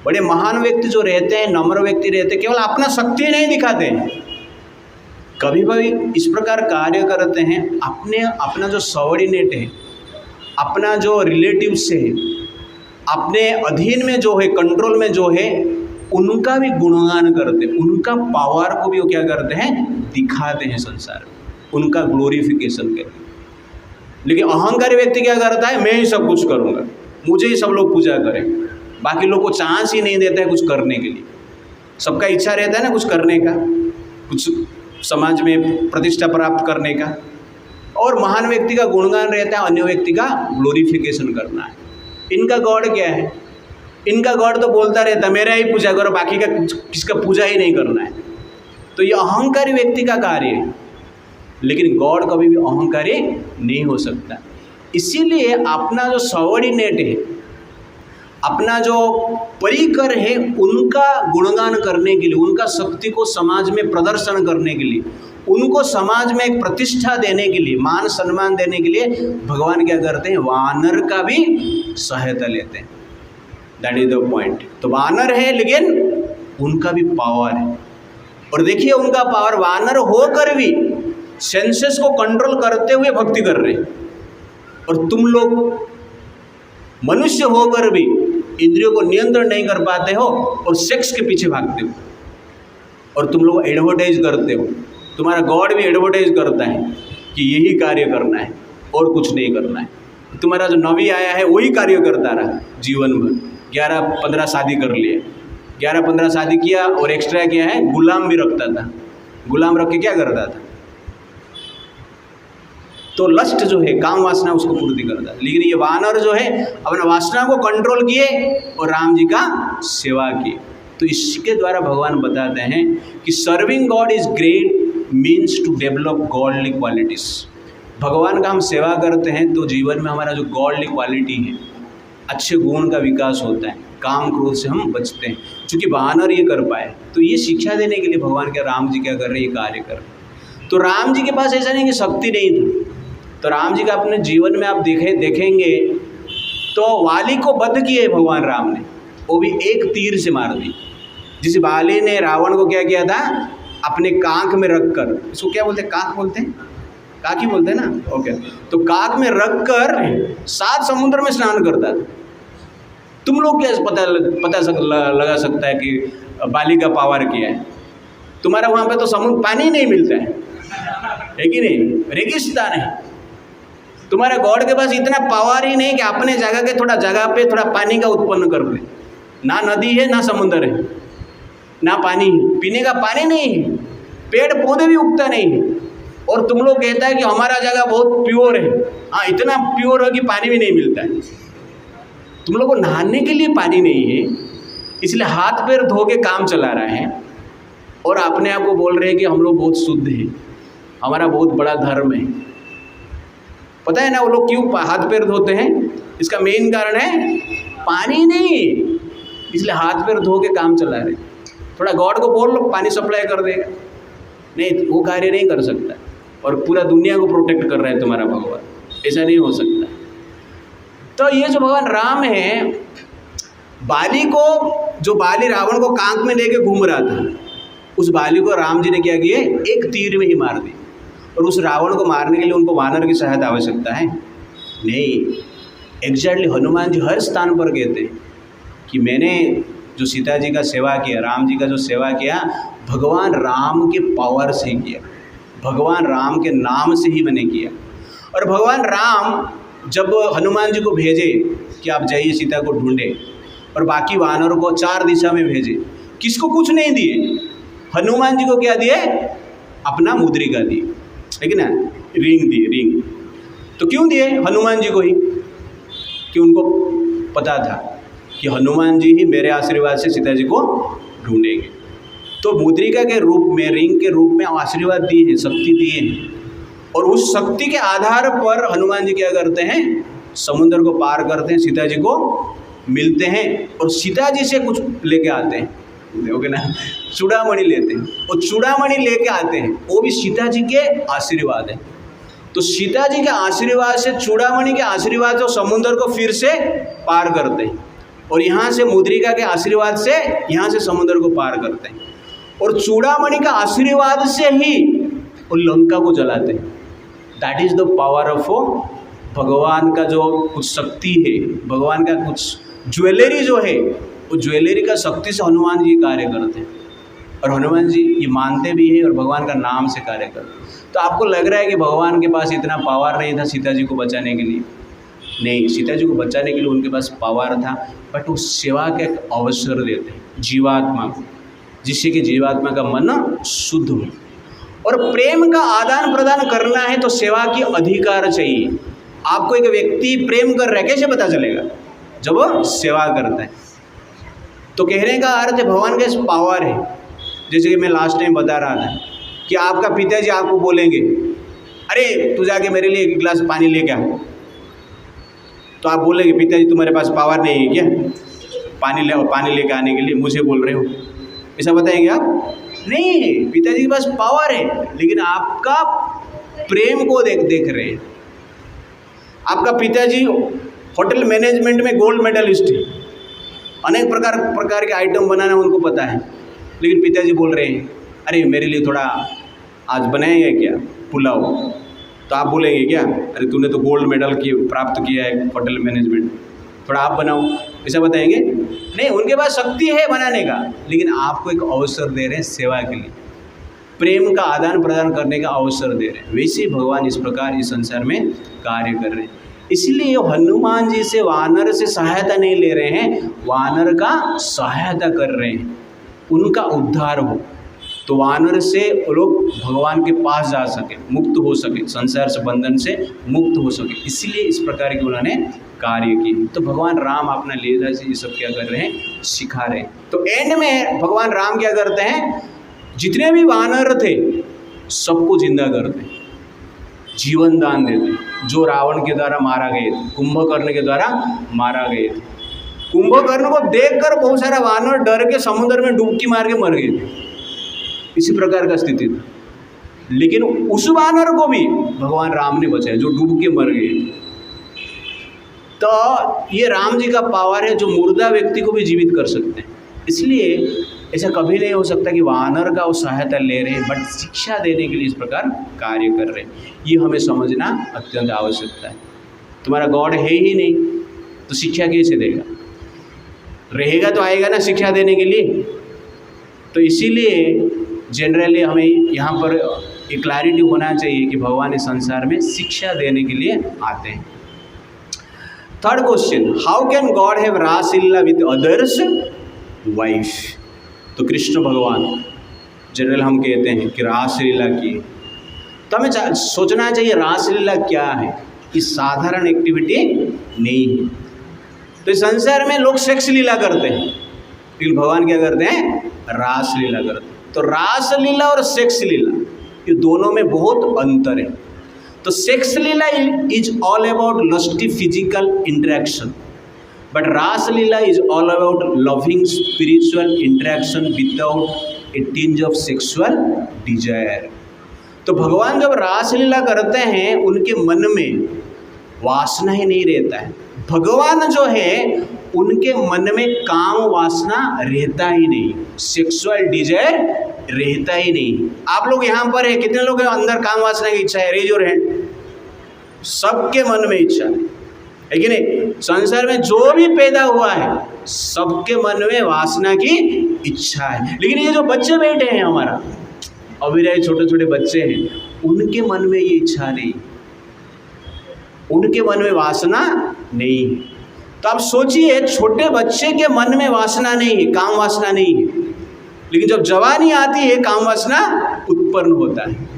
बड़े महान व्यक्ति जो रहते हैं, नम्र व्यक्ति रहते हैं, केवल अपना शक्ति नहीं दिखाते हैं, कभी कभी इस प्रकार कार्य करते हैं, अपना जो सबऑर्डिनेट है, अपना जो रिलेटिव्स है, अपने अधीन में जो है, कंट्रोल में जो है, उनका भी गुणगान करते हैं, उनका पावर को भी वो क्या करते हैं? दिखाते हैं संसार में, उनका ग्लोरिफिकेशन करते हैं। लेकिन अहंकारी व्यक्ति क्या करता है? मैं ही सब कुछ करूँगा, मुझे ही सब लोग पूजा करें, बाकी लोग को चांस ही नहीं देता है कुछ करने के लिए। सबका इच्छा रहता है ना कुछ करने का, कुछ समाज में प्रतिष्ठा प्राप्त करने का, और महान व्यक्ति का गुणगान रहता है, अन्य व्यक्ति का ग्लोरिफिकेशन करना है। इनका गॉड क्या है? इनका गॉड तो बोलता रहता है मेरा ही पूजा करो, बाकी का किसका पूजा ही नहीं करना है। तो ये अहंकारी व्यक्ति का कार्य है, लेकिन गॉड कभी भी अहंकारी नहीं हो सकता। इसीलिए अपना जो सबऑर्डिनेट है, अपना जो परिकर है, उनका गुणगान करने के लिए, उनका शक्ति को समाज में प्रदर्शन करने के लिए, उनको समाज में एक प्रतिष्ठा देने के लिए, मान सम्मान देने के लिए भगवान क्या करते हैं? वानर का भी सहायता लेते हैं। That is the point. तो वानर है लेकिन उनका भी पावर है, और देखिए उनका पावर, वानर होकर भी सेंसेस को कंट्रोल करते हुए भक्ति कर रहे हैं, और तुम लोग मनुष्य होकर भी इंद्रियों को नियंत्रण नहीं कर पाते हो और सेक्स के पीछे भागते हो, और तुम लोग एडवर्टाइज करते हो। तुम्हारा गॉड भी एडवर्टाइज करता है कि यही कार्य करना है और कुछ नहीं करना है। तुम्हारा जो नबी आया है वही कार्य करता रहा जीवन भर, 11-15 शादी कर लिए, 11-15 शादी किया, और एक्स्ट्रा क्या है? गुलाम भी रखता था। गुलाम रख के क्या करता था? तो लस्ट जो है, काम वासना, उसको पूर्ति करता है। लेकिन ये वानर जो है अपना वासना को कंट्रोल किए और राम जी का सेवा किए। तो इसके द्वारा भगवान बताते हैं कि serving God is great means to develop godly qualities. भगवान का हम सेवा करते हैं तो जीवन में हमारा जो गॉडली क्वालिटी है, अच्छे गुण का विकास होता है, काम क्रोध से हम बचते हैं। चूँकि वानर ये कर पाए, तो ये शिक्षा देने के लिए भगवान के राम जी क्या कर रहे हैं? ये कार्य कर रहे हैं। तो राम जी के पास ऐसा नहीं कि शक्ति नहीं था, तो राम जी का अपने जीवन में आप देखेंगे तो वाली को वध किए भगवान राम ने, वो भी एक तीर से मार दी। जिस वाली ने रावण को क्या किया था? अपने कांख में रखकर, इसको क्या बोलते हैं? कांख बोलते हैं, काक ही बोलते हैं ना, ओके। तो काक में रखकर 7 समुद्र में स्नान करता था। तुम लोग क्या लगा सकता है कि बाली का पावर क्या है? तुम्हारा वहाँ पे तो समुद्र पानी नहीं मिलता है कि नहीं? रेगिस्तान है। तुम्हारे गॉड के पास इतना पावर ही नहीं कि अपने जगह के थोड़ा जगह पे थोड़ा पानी का उत्पन्न कर दे। ना नदी है, ना समुद्र है, ना पानी है, पीने का पानी नहीं है, पेड़ पौधे भी उगता नहीं है, और तुम लोग कहता है कि हमारा जगह बहुत प्योर है। हाँ, इतना प्योर है कि पानी भी नहीं मिलता है। तुम लोग को नहाने के लिए पानी नहीं है, इसलिए हाथ पैर धो के काम चला रहे हैं, और अपने आप को बोल रहे हैं कि हम लोग बहुत शुद्ध हैं, हमारा बहुत बड़ा धर्म है। पता है ना वो लोग क्यों हाथ पैर धोते हैं? इसका मेन कारण है पानी नहीं, इसलिए हाथ पैर धो के काम चला रहे। थोड़ा गॉड को बोल लो पानी सप्लाई कर देगा, नहीं वो कार्य नहीं कर सकता, और पूरा दुनिया को प्रोटेक्ट कर रहा है तुम्हारा भगवान, ऐसा नहीं हो सकता। तो ये जो भगवान राम है, बाली को, जो बाली रावण को कांख में लेके घूम रहा था, उस बाली को राम जी ने क्या किए? एक तीर में ही मार दी। और उस रावण को मारने के लिए उनको वानर की सहायता आवश्यकता है? नहीं, एग्जैक्टली हनुमान जी हर स्थान पर कहते हैं कि मैंने जो सीता जी का सेवा किया, राम जी का जो सेवा किया, भगवान राम के पावर से ही किया, भगवान राम के नाम से ही मैंने किया। और भगवान राम जब हनुमान जी को भेजे कि आप जाइए सीता को ढूंढे, और बाकी वानरों को 4 दिशा में भेजे, किसको कुछ नहीं दिए, हनुमान जी को क्या दिए, अपना मुद्रिका दिए, लेकिन ना रिंग दिए, रिंग। तो क्यों दिए हनुमान जी को ही, कि उनको पता था कि हनुमान जी ही मेरे आशीर्वाद से सीता जी को ढूंढेंगे। तो मुद्रिका के रूप में, रिंग के रूप में आशीर्वाद दिए हैं, शक्ति दिए हैं, और उस शक्ति के आधार पर हनुमान जी क्या करते हैं, समुद्र को पार करते हैं, सीता जी को मिलते हैं और सीता जी से कुछ लेके आते हैं, देखोगे ना, चूड़ामणि लेते हैं, और चूड़ामणि लेके आते हैं, वो भी सीता जी के आशीर्वाद है। तो सीता जी के आशीर्वाद से, चूड़ामणि के आशीर्वाद से समुद्र को फिर से पार करते हैं, और यहाँ से मुद्रिका के आशीर्वाद से यहाँ से समुद्र को पार करते हैं, और चूड़ामणि का आशीर्वाद से ही वो लंका को जलाते हैं। That is the power of भगवान का जो कुछ शक्ति है, भगवान का कुछ ज्वेलरी जो है, वो ज्वेलरी का शक्ति से हनुमान जी कार्य करते हैं, और हनुमान जी ये मानते भी हैं और भगवान का नाम से कार्य करते हैं। तो आपको लग रहा है कि भगवान के पास इतना पावर नहीं था सीता जी को बचाने के लिए? नहीं, सीता जी को बचाने के लिए उनके पास पावर था, बट वो सेवा का एक अवसर देते हैं जीवात्मा को, जिससे कि जीवात्मा का मन शुद्ध हो। और प्रेम का आदान प्रदान करना है तो सेवा की अधिकार चाहिए। आपको एक व्यक्ति प्रेम कर रहा है कैसे पता चलेगा? जब वो सेवा करता है। तो कहने का अर्थ है भगवान का इस पावर है। जैसे कि मैं लास्ट टाइम बता रहा था कि आपका पिताजी आपको बोलेंगे, अरे तू जाके मेरे लिए 1 गिलास पानी लेके आ, तो आप बोलेंगे पिताजी तुम्हारे पास पावर नहीं है क्या पानी लेके आने के लिए, मुझे बोल रहे हो, ऐसा बताएंगे आप? नहीं, पिताजी के पास पावर है, लेकिन आपका प्रेम को देख रहे हैं। आपका पिताजी होटल मैनेजमेंट में गोल्ड मेडलिस्ट है, अनेक प्रकार के आइटम बनाना उनको पता है, लेकिन पिताजी बोल रहे हैं अरे मेरे लिए थोड़ा आज बनाएंगे क्या पुलाव, तो आप बोलेंगे क्या, अरे तूने तो गोल्ड मेडल प्राप्त किया है होटल मैनेजमेंट, थोड़ा आप बनाओ, ऐसा बताएंगे? नहीं, उनके पास शक्ति है बनाने का, लेकिन आपको एक अवसर दे रहे हैं सेवा के लिए, प्रेम का आदान प्रदान करने का अवसर दे रहे हैं। वैसे ही भगवान इस प्रकार इस संसार में कार्य कर रहे हैं। इसलिए हनुमान जी से, वानर से सहायता नहीं ले रहे हैं, वानर का सहायता कर रहे हैं, उनका उद्धार हो, तो वानर से वो लोग भगवान के पास जा सके, मुक्त हो सके, संसार से बंधन से मुक्त हो सके, इसलिए इस प्रकार के उन्होंने कार्य किए। तो भगवान राम अपना लीला से ये सब क्या कर रहे हैं, सिखा रहे हैं। तो एंड में भगवान राम क्या करते हैं, जितने भी वानर थे सबको जिंदा करते हैं, जीवन दान देते, जो रावण के द्वारा मारा गए थे, कुंभकर्ण के द्वारा मारा गए थे। कुंभकर्ण को देखकर बहुत सारा वानर डर के समुद्र में डुबकी मार के मर गए थे, इसी प्रकार का स्थिति था। लेकिन उस वानर को भी भगवान राम ने बचाया जो डूब के मर गए। तो ये राम जी का पावर है जो मुर्दा व्यक्ति को भी जीवित कर सकते हैं। इसलिए ऐसा कभी नहीं हो सकता कि वानर का वो सहायता ले रहे हैं, बट शिक्षा देने के लिए इस प्रकार कार्य कर रहे हैं। ये हमें समझना अत्यंत आवश्यकता है। तुम्हारा गॉड है ही नहीं तो शिक्षा कैसे देगा? रहेगा तो आएगा ना शिक्षा देने के लिए। तो इसीलिए जनरली हमें यहाँ पर एक क्लैरिटी होना चाहिए कि भगवान इस संसार में शिक्षा देने के लिए आते हैं। Third question, how can God have Raslila with others wife? तो कृष्ण भगवान जनरल हम कहते हैं कि रासलीला की, तो हमें सोचना चाहिए रासलीला क्या है। ये साधारण एक्टिविटी नहीं है। तो इस संसार में लोग सेक्स लीला करते हैं, लेकिन भगवान क्या करते हैं, रासलीला करते हैं। तो रासलीला और सेक्स लीला ये दोनों में बहुत अंतर है। तो sex Leela is all about lusty physical interaction, but Raslila is all about loving spiritual interaction without A tinge of sexual desire. तो भगवान जब रासलीला करते हैं उनके मन में वासना ही नहीं रहता है। भगवान जो है उनके मन में काम वासना रहता ही नहीं, सेक्सुअल डिजायर रहता ही नहीं। आप लोग यहाँ पर है, कितने लोग हैं अंदर काम वासना की इच्छा है? Raise your hand. सबके मन में इच्छा है, है कि नहीं? संसार में जो भी पैदा हुआ है सबके मन में वासना की इच्छा है। लेकिन ये जो बच्चे बैठे हैं हमारा, अभी छोटे छोटे बच्चे हैं, उनके मन में ये इच्छा नहीं, उनके मन में वासना नहीं है। तो आप सोचिए, छोटे बच्चे के मन में वासना नहीं है, काम वासना नहीं है, लेकिन जब जवानी आती है काम वासना उत्पन्न होता है।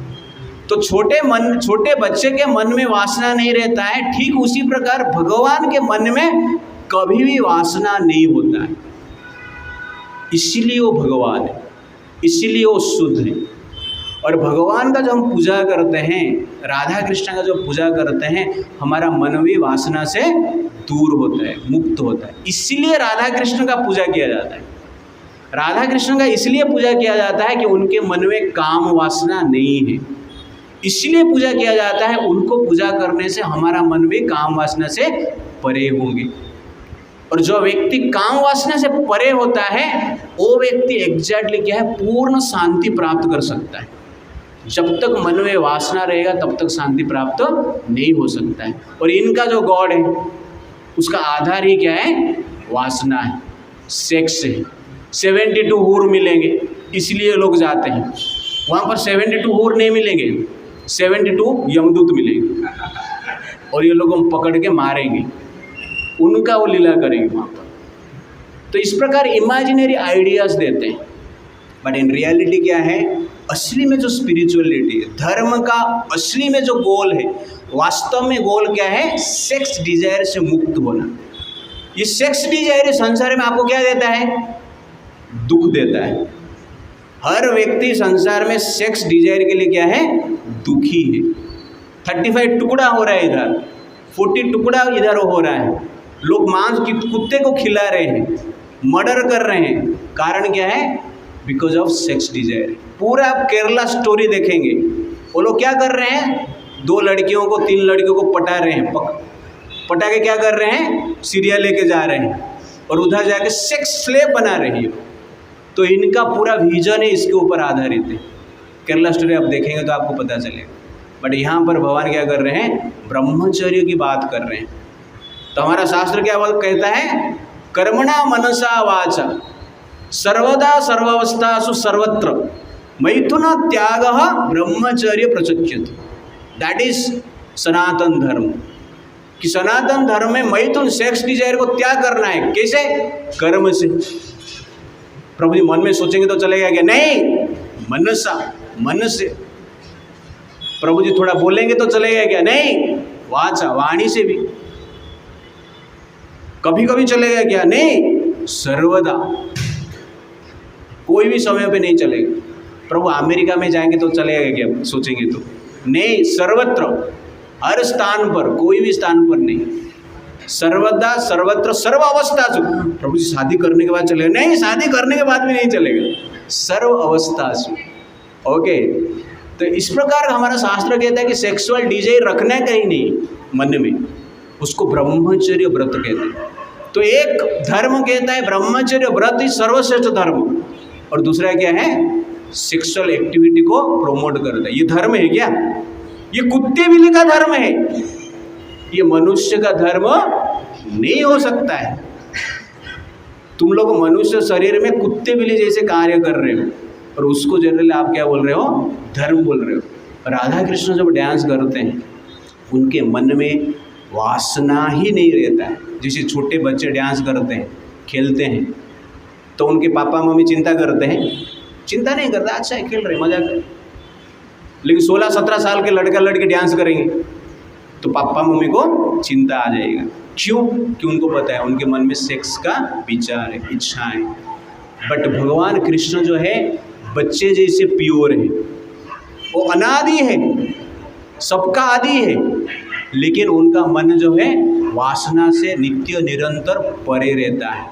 तो छोटे बच्चे के मन में वासना नहीं रहता है, ठीक उसी प्रकार भगवान के मन में कभी भी वासना नहीं होता है। इसीलिए वो भगवान है, इसीलिए वो शुद्ध है। और भगवान का जो हम पूजा करते हैं, राधा कृष्ण का जो पूजा करते हैं, हमारा मन भी वासना से दूर होता है, मुक्त होता है। इसीलिए राधा कृष्ण का पूजा किया जाता है। राधा कृष्ण का इसलिए पूजा किया जाता है कि उनके मन में काम वासना नहीं है, इसलिए पूजा किया जाता है। उनको पूजा करने से हमारा मन भी काम वासना से परे होंगे। और जो व्यक्ति काम वासना से परे होता है वो व्यक्ति एग्जैक्टली क्या है, पूर्ण शांति प्राप्त कर सकता है। जब तक मन में वासना रहेगा तब तक शांति प्राप्त नहीं हो सकता है। और इनका जो गॉड है उसका आधार ही क्या है, वासना है, सेक्स है। 72 हूर मिलेंगे इसलिए लोग जाते हैं, वहाँ पर 72 हूर नहीं मिलेंगे, 72 यमदूत मिलेंगे और ये लोगों को पकड़ के मारेंगे, उनका वो लीला करेंगे वहाँ पर। तो इस प्रकार इमेजिनरी आइडियाज़ देते हैं, बट इन रियलिटी क्या है, असली में जो स्पिरिचुअलिटी है, धर्म का असली में जो गोल है, वास्तव में गोल क्या है, सेक्स डिजायर से मुक्त होना। ये सेक्स डिजायर संसार में आपको क्या देता है, दुख देता है। हर व्यक्ति संसार में सेक्स डिजायर के लिए क्या है, दुखी है। 35 टुकड़ा हो रहा है इधर, 40 टुकड़ा इधर हो रहा है, लोग मांस कुत्ते को खिला रहे हैं, मर्डर कर रहे हैं। कारण क्या है, बिकॉज ऑफ सेक्स डिजायर। पूरा आप केरला स्टोरी देखेंगे, वो लोग क्या कर रहे हैं, 2 लड़कियों को 3 लड़कियों को पटा रहे हैं, पटा के क्या कर रहे हैं, सीरिया लेके जा रहे हैं और उधर जाके सेक्स स्लेव बना रहे हैं। तो इनका पूरा विजन है इसके ऊपर आधारित है। केरला स्टोरी आप देखेंगे तो आपको पता चलेगा। बट यहाँ पर भगवान क्या कर रहे हैं, ब्रह्मचर्य की बात कर रहे हैं। तो हमारा शास्त्र क्या कहता है, कर्मणा मनसा वाचा सर्वदा सर्वावस्थासु सर्वत्र मैथुन त्याग ब्रह्मचर्य प्रचक्ष्यति। दैट इज सनातन धर्म। कि सनातन धर्म में मैथुन सेक्स डिजायर को त्याग करना है। कैसे, कर्म से। प्रभु जी मन में सोचेंगे तो चलेगा क्या, नहीं, मनसा, मन से। प्रभु जी थोड़ा बोलेंगे तो चलेगा क्या, नहीं, वाचा, वाणी से भी। कभी कभी चलेगा क्या, नहीं, सर्वदा, कोई भी समय पे नहीं चलेगा। प्रभु अमेरिका में जाएंगे तो चलेगा क्या, सोचेंगे तो, नहीं, सर्वत्र, हर स्थान पर, कोई भी स्थान पर नहीं, सर्वदा सर्वत्र सर्व अवस्था। प्रभु जी शादी करने के बाद चलेगा, नहीं, शादी करने के बाद भी नहीं चलेगा, सर्व अवस्था। ओके, तो इस प्रकार हमारा शास्त्र कहता है कि सेक्सुअल डिजायर रखना कहीं नहीं मन में, उसको ब्रह्मचर्य व्रत कहते हैं। तो एक धर्म कहता है ब्रह्मचर्य व्रत ही सर्वश्रेष्ठ धर्म, और दूसरा क्या है, सेक्सुअल एक्टिविटी को प्रोमोट करता है। ये धर्म है क्या, ये कुत्ते बिल्ली का धर्म है, ये मनुष्य का धर्म नहीं हो सकता है। तुम लोग मनुष्य शरीर में कुत्ते बिल्ली जैसे कार्य कर रहे हो और उसको जनरली आप क्या बोल रहे हो, धर्म बोल रहे हो। राधा कृष्ण जब डांस करते हैं उनके मन में वासना ही नहीं रहता है। जैसे छोटे बच्चे डांस करते हैं, खेलते हैं, तो उनके पापा मम्मी चिंता करते हैं, चिंता नहीं करता, अच्छा है, खेल रहे, मजा कर। लेकिन 16-17 साल के लड़का लड़की डांस करेंगे तो पापा मम्मी को चिंता आ जाएगा। क्यों, कि उनको पता है उनके मन में सेक्स का विचार है, इच्छा है। बट भगवान कृष्ण जो है बच्चे जैसे प्योर है, वो अनादि है, सबका आदि है, लेकिन उनका मन जो है वासना से नित्य निरंतर परे रहता है।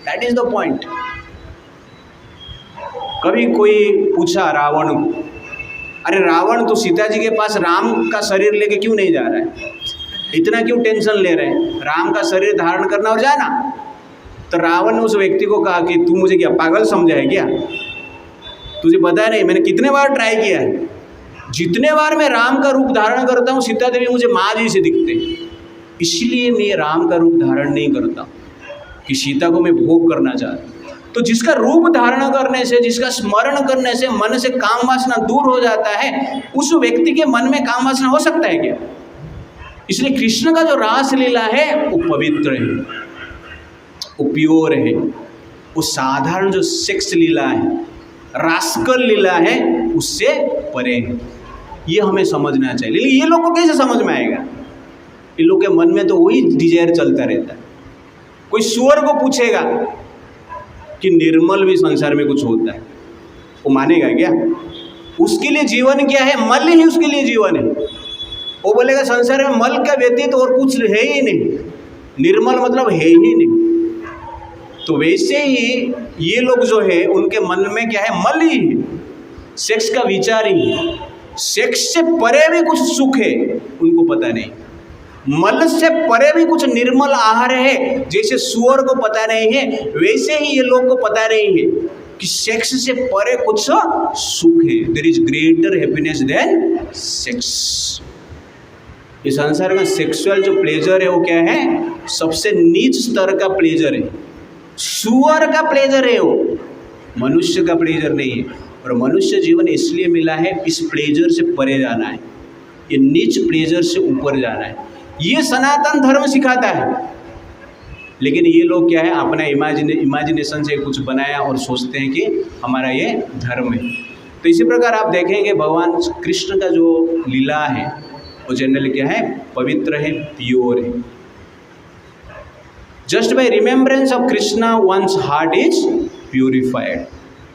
That is the point. कभी कोई पूछा रावण को, अरे रावण तो सीता जी के पास राम का शरीर लेके क्यों नहीं जा रहा है, इतना क्यों टेंशन ले रहे हैं, राम का शरीर धारण करना और जाना। तो रावण ने उस व्यक्ति को कहा कि तू मुझे क्या पागल समझा है क्या, तुझे पता है नहीं मैंने कितने बार ट्राई किया है, जितने बार मैं राम का रूप धारण करता हूँ सीता देवी मुझे माँ जी से दिखते हैं, इसलिए मैं राम का रूप धारण नहीं करता कि सीता को मैं भोग करना चाहता। तो जिसका रूप धारण करने से, जिसका स्मरण करने से मन से काम वासना दूर हो जाता है, उस व्यक्ति के मन में काम वासना हो सकता है क्या? इसलिए कृष्ण का जो रास लीला है वो पवित्र है, वो प्योर है, वो साधारण जो सेक्स लीला है, रास्कल लीला है, उससे परे है। ये हमें समझना चाहिए। लेकिन ये लोग को कैसे समझ में आएगा? इन लोग के मन में तो वही डिजायर चलता रहता है। कोई सुअर को पूछेगा कि निर्मल भी संसार में कुछ होता है, वो मानेगा क्या? उसके लिए जीवन क्या है? मल ही उसके लिए जीवन है। वो बोलेगा संसार में मल का व्यतीत और कुछ है ही नहीं, निर्मल मतलब है ही नहीं। तो वैसे ही ये लोग जो है उनके मन में क्या है? मल ही है, सेक्स का विचार ही है। सेक्स से परे भी कुछ सुख है उनको पता नहीं, मल से परे भी कुछ निर्मल आहार है, जैसे सुअर को पता नहीं है वैसे ही ये लोग को पता नहीं है कि सेक्स से परे कुछ सुख है। There is greater happiness than sex. इस संसार में सेक्सुअल जो प्लेजर है वो क्या है? सबसे नीच स्तर का प्लेजर है, सुअर का प्लेजर है, वो मनुष्य का प्लेजर नहीं है। और मनुष्य जीवन इसलिए मिला है, इस प्लेजर से परे जाना है, ये नीच प्लेजर से ऊपर जाना है। ये सनातन धर्म सिखाता है। लेकिन ये लोग क्या है? अपना इमेजिनेशन से कुछ बनाया और सोचते हैं कि हमारा ये धर्म है। तो इसी प्रकार आप देखेंगे भगवान कृष्ण का जो लीला है वो जनरली क्या है? पवित्र है, प्योर है। Just by remembrance of Krishna one's heart is purified.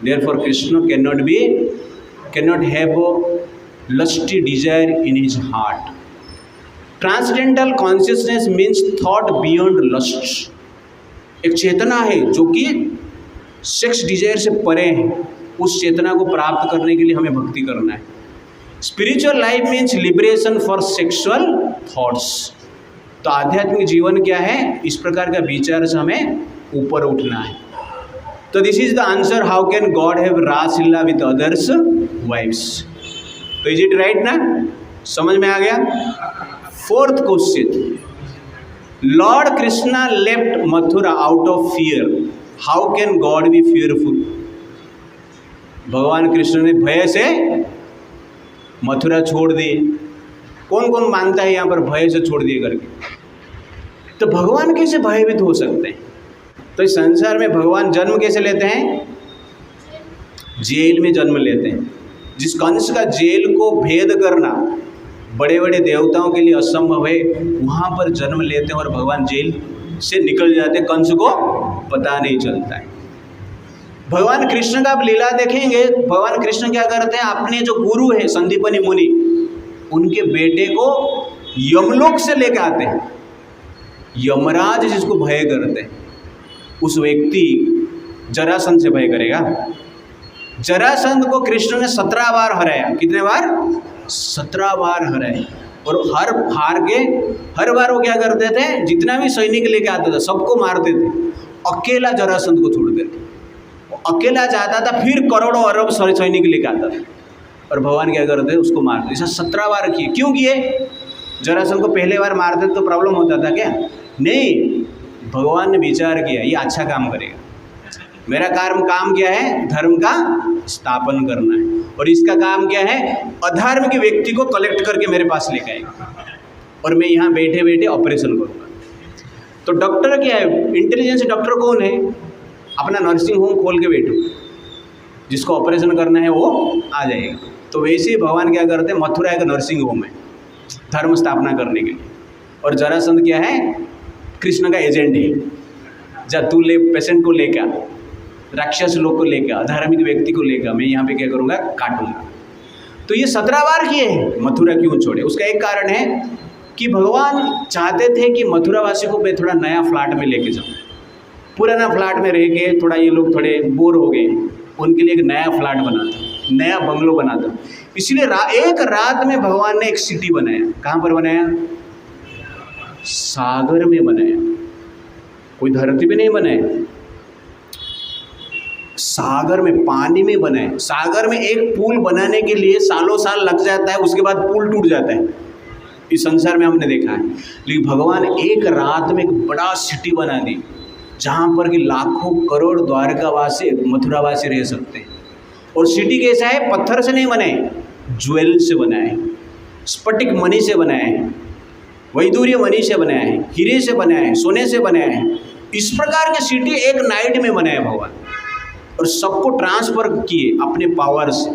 Therefore Krishna cannot have a lusty desire in his heart. Transcendental consciousness means thought beyond lust. एक चेतना है जो कि सेक्स डिजायर से परे है, उस चेतना को प्राप्त करने के लिए हमें भक्ति करना है। Spiritual life means liberation for sexual thoughts. तो आध्यात्मिक जीवन क्या है? इस प्रकार का विचार से हमें ऊपर उठना है। तो this is the answer, how can God have रास लीला विद अदर्स वाइफ्स। तो इज इट राइट ना? समझ में आ गया? Fourth question, Lord Krishna left Mathura out of fear, how can God B fearful? भगवान कृष्ण ने भय से मथुरा छोड़ दिए। कौन कौन मानता है यहाँ पर भय से छोड़ दिए करके? तो भगवान कैसे भयभीत हो सकते हैं? तो इस संसार में भगवान जन्म कैसे लेते हैं? जेल में जन्म लेते हैं। जिस कंस का जेल को भेद करना बड़े बड़े देवताओं के लिए असंभव है, वहाँ पर जन्म लेते हैं और भगवान जेल से निकल जाते हैं, कंस को पता नहीं चलता है। भगवान कृष्ण का आप लीला देखेंगे, भगवान कृष्ण क्या करते हैं? अपने जो गुरु है संदीपनी मुनि, उनके बेटे को यमलोक से लेकर आते हैं। यमराज जिसको भय करते हैं, उस व्यक्ति जरासंध से भय करेगा? जरासंध को कृष्ण ने 17 बार हराया। कितने बार? 17 बार हराए। और हर बार वो क्या करते थे? जितना भी सैनिक लेके आते थे सबको मारते थे, अकेला जरासंध को छोड़ देते। अकेला जाता था, फिर करोड़ों अरब सैनिक लेके आता था, और भगवान क्या करते थे? उसको मारते। ऐसा 17 बार किए। क्यों किए? जरासंध को पहले बार मारते तो प्रॉब्लम होता था क्या? नहीं, भगवान ने विचार किया ये अच्छा काम करेगा, मेरा काम क्या है? धर्म का स्थापन करना है, और इसका काम क्या है? अधार्मिक व्यक्ति को कलेक्ट करके मेरे पास लेकर आएगा और मैं यहाँ बैठे बैठे ऑपरेशन करूँगा। तो डॉक्टर क्या है? इंटेलिजेंस डॉक्टर कौन है? अपना नर्सिंग होम खोल के बैठो, जिसको ऑपरेशन करना है वो आ जाएगा। तो वैसे ही भगवान क्या करते हैं? मथुरा एक नर्सिंग होम है धर्म स्थापना करने के लिए, और जरासंध क्या है? कृष्ण का एजेंट है। जा तू ले पेशेंट को लेकर, राक्षस लोग को लेकर, अधार्मिक व्यक्ति को लेकर मैं यहाँ पे क्या करूँगा? काटूंगा। तो ये 17 बार किए हैं। मथुरा क्यों छोड़े? उसका एक कारण है कि भगवान चाहते थे कि मथुरावासी को मैं थोड़ा नया फ्लैट में लेके जाऊँ। पुराना फ्लैट में रह के थोड़ा ये लोग थोड़े बोर हो गए, उनके लिए एक नया फ्लैट बनाता, नया बंगलो बनाता। इसलिए एक रात में भगवान ने एक सिटी बनाया। कहाँ पर बनाया? सागर में बनाया। कोई धरती पे नहीं बनाया, सागर में, पानी में बनाए। सागर में एक पुल बनाने के लिए सालों साल लग जाता है, उसके बाद पुल टूट जाता है। इस संसार में हमने देखा है। लेकिन भगवान एक रात में एक बड़ा सिटी बना दी जहाँ पर कि लाखों करोड़ द्वारकावासी मथुरावासी रह सकते हैं। और सिटी कैसा है? पत्थर से नहीं बनाए, ज्वेल से बनाए, स्फटिक मणि से बनाए, वैदूर्य मणि से बनाया है, हीरे से बनाया है, सोने से बनाया है। इस प्रकार के सिटी एक नाइट में बनाया भगवान और सबको ट्रांसफर किए अपने पावर से।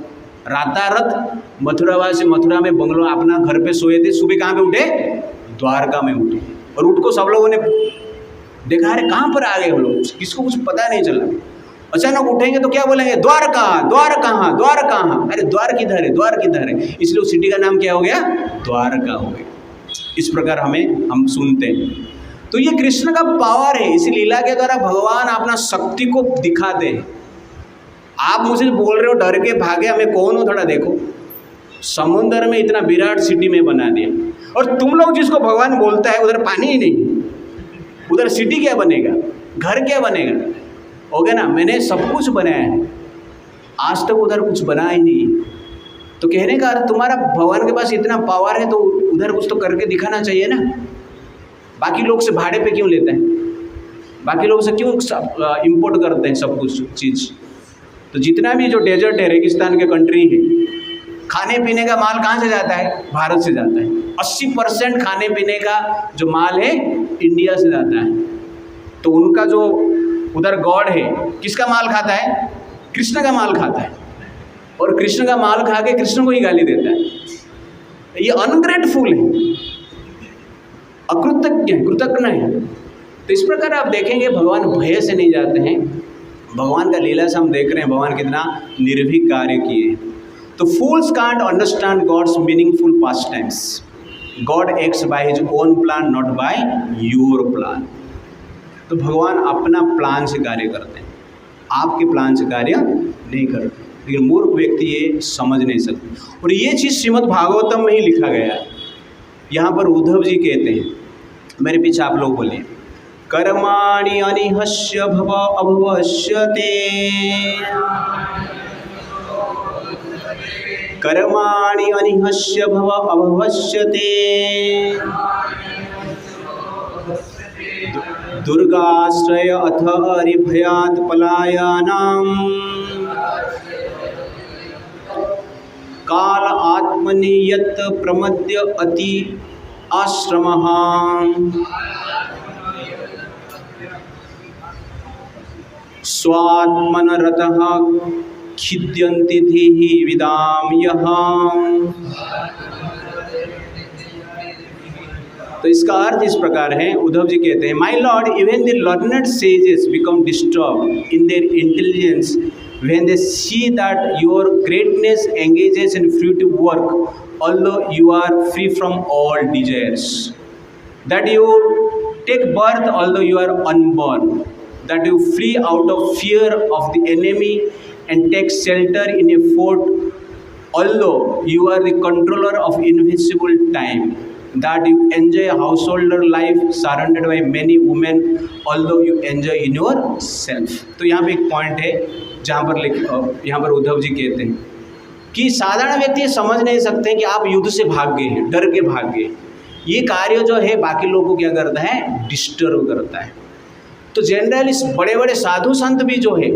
रातारत मथुरावासी मथुरा में बंगलो अपना घर पे सोए थे, सुबह कहाँ पे उठे? द्वारका में उठे। और उठ को सब लोगों ने देखा, अरे कहाँ पर आ गए हम लोग, किसको कुछ पता नहीं चला। अचानक उठेंगे तो क्या बोलेंगे? द्वार कहाँ, द्वार कहाँ, द्वार कहाँ? अरे द्वार किधर है, द्वार किधर है? इसलिए उस सिटी का नाम क्या हो गया? द्वारका हो गया। इस प्रकार हम सुनते हैं। तो ये कृष्ण का पावर है। इस लीला के द्वारा भगवान अपना शक्ति को दिखाते हैं। आप मुझे बोल रहे हो डर के भागे, मैं कौन हूँ थोड़ा देखो। समुद्र में इतना विराट सिटी में बना दिया, और तुम लोग जिसको भगवान बोलता है उधर पानी ही नहीं, उधर सिटी क्या बनेगा, घर क्या बनेगा? हो गया ना, मैंने सब कुछ बनाया है, आज तक उधर कुछ बना ही नहीं। तो कहने का अर्थ तुम्हारा भगवान के पास इतना पावर है तो उधर कुछ तो करके दिखाना चाहिए ना। बाकी लोग से भाड़े पे क्यों लेते हैं? बाकी लोग से क्यों इंपोर्ट करते हैं सब कुछ चीज़? तो जितना भी जो डेजर्ट है, रेगिस्तान के कंट्री है, खाने पीने का माल कहाँ से जाता है? भारत से जाता है। 80% खाने पीने का जो माल है इंडिया से जाता है। तो उनका जो उधर गॉड है किसका माल खाता है? कृष्ण का माल खाता है। और कृष्ण का माल खा के कृष्ण को ही गाली देता है। ये अनग्रेटफुल है, अकृतज्ञ है, कृतज्ञ है। तो इस प्रकार आप देखेंगे भगवान भय से नहीं जाते हैं। भगवान का लीला से हम देख रहे हैं भगवान कितना निर्भीक कार्य किए। तो fools can't understand God's meaningful pastimes. God acts by his own plan, not by your plan. तो भगवान अपना प्लान से कार्य करते हैं, आपके प्लान से कार्य नहीं करते। लेकिन मूर्ख व्यक्ति ये समझ नहीं सकते। और ये चीज़ श्रीमद् भागवतम में ही लिखा गया है। यहाँ पर उद्धव जी कहते हैं, मेरे पीछे आप लोग बोलिए, कर्माणि अनिहस्य भव अभवश्यते, कर्माणि अनिहस्य भव अभवश्यते, दुर्गाश्रय अथ हरिभयात् पलायनाम्, काल आत्मनि यत् प्रमद्य अति आश्रमः, स्वात्मनरतः खिद्यन्ति धीः विदाम यः। तो इसका अर्थ इस प्रकार है, उद्धव जी कहते हैं, my Lord, even the learned sages become disturbed in their intelligence when they see that your greatness engages in fruitive work, although you are free from all desires, that you take birth although you are unborn, that you flee out of fear of the enemy and take shelter in a fort although you are the controller of invisible time, that you enjoy householder life surrounded by many women although you enjoy in yourself। तो यहाँ पे एक point है जहाँ पर यहाँ पर उद्धव जी कहते हैं कि साधारण व्यक्ति समझ नहीं सकते कि आप युद्ध से भाग गए हैं, डर के भाग गए। ये कार्य जो है बाकी लोगों को क्या करता है? डिस्टर्ब करता है। तो जनरली बड़े बड़े साधु संत भी जो है,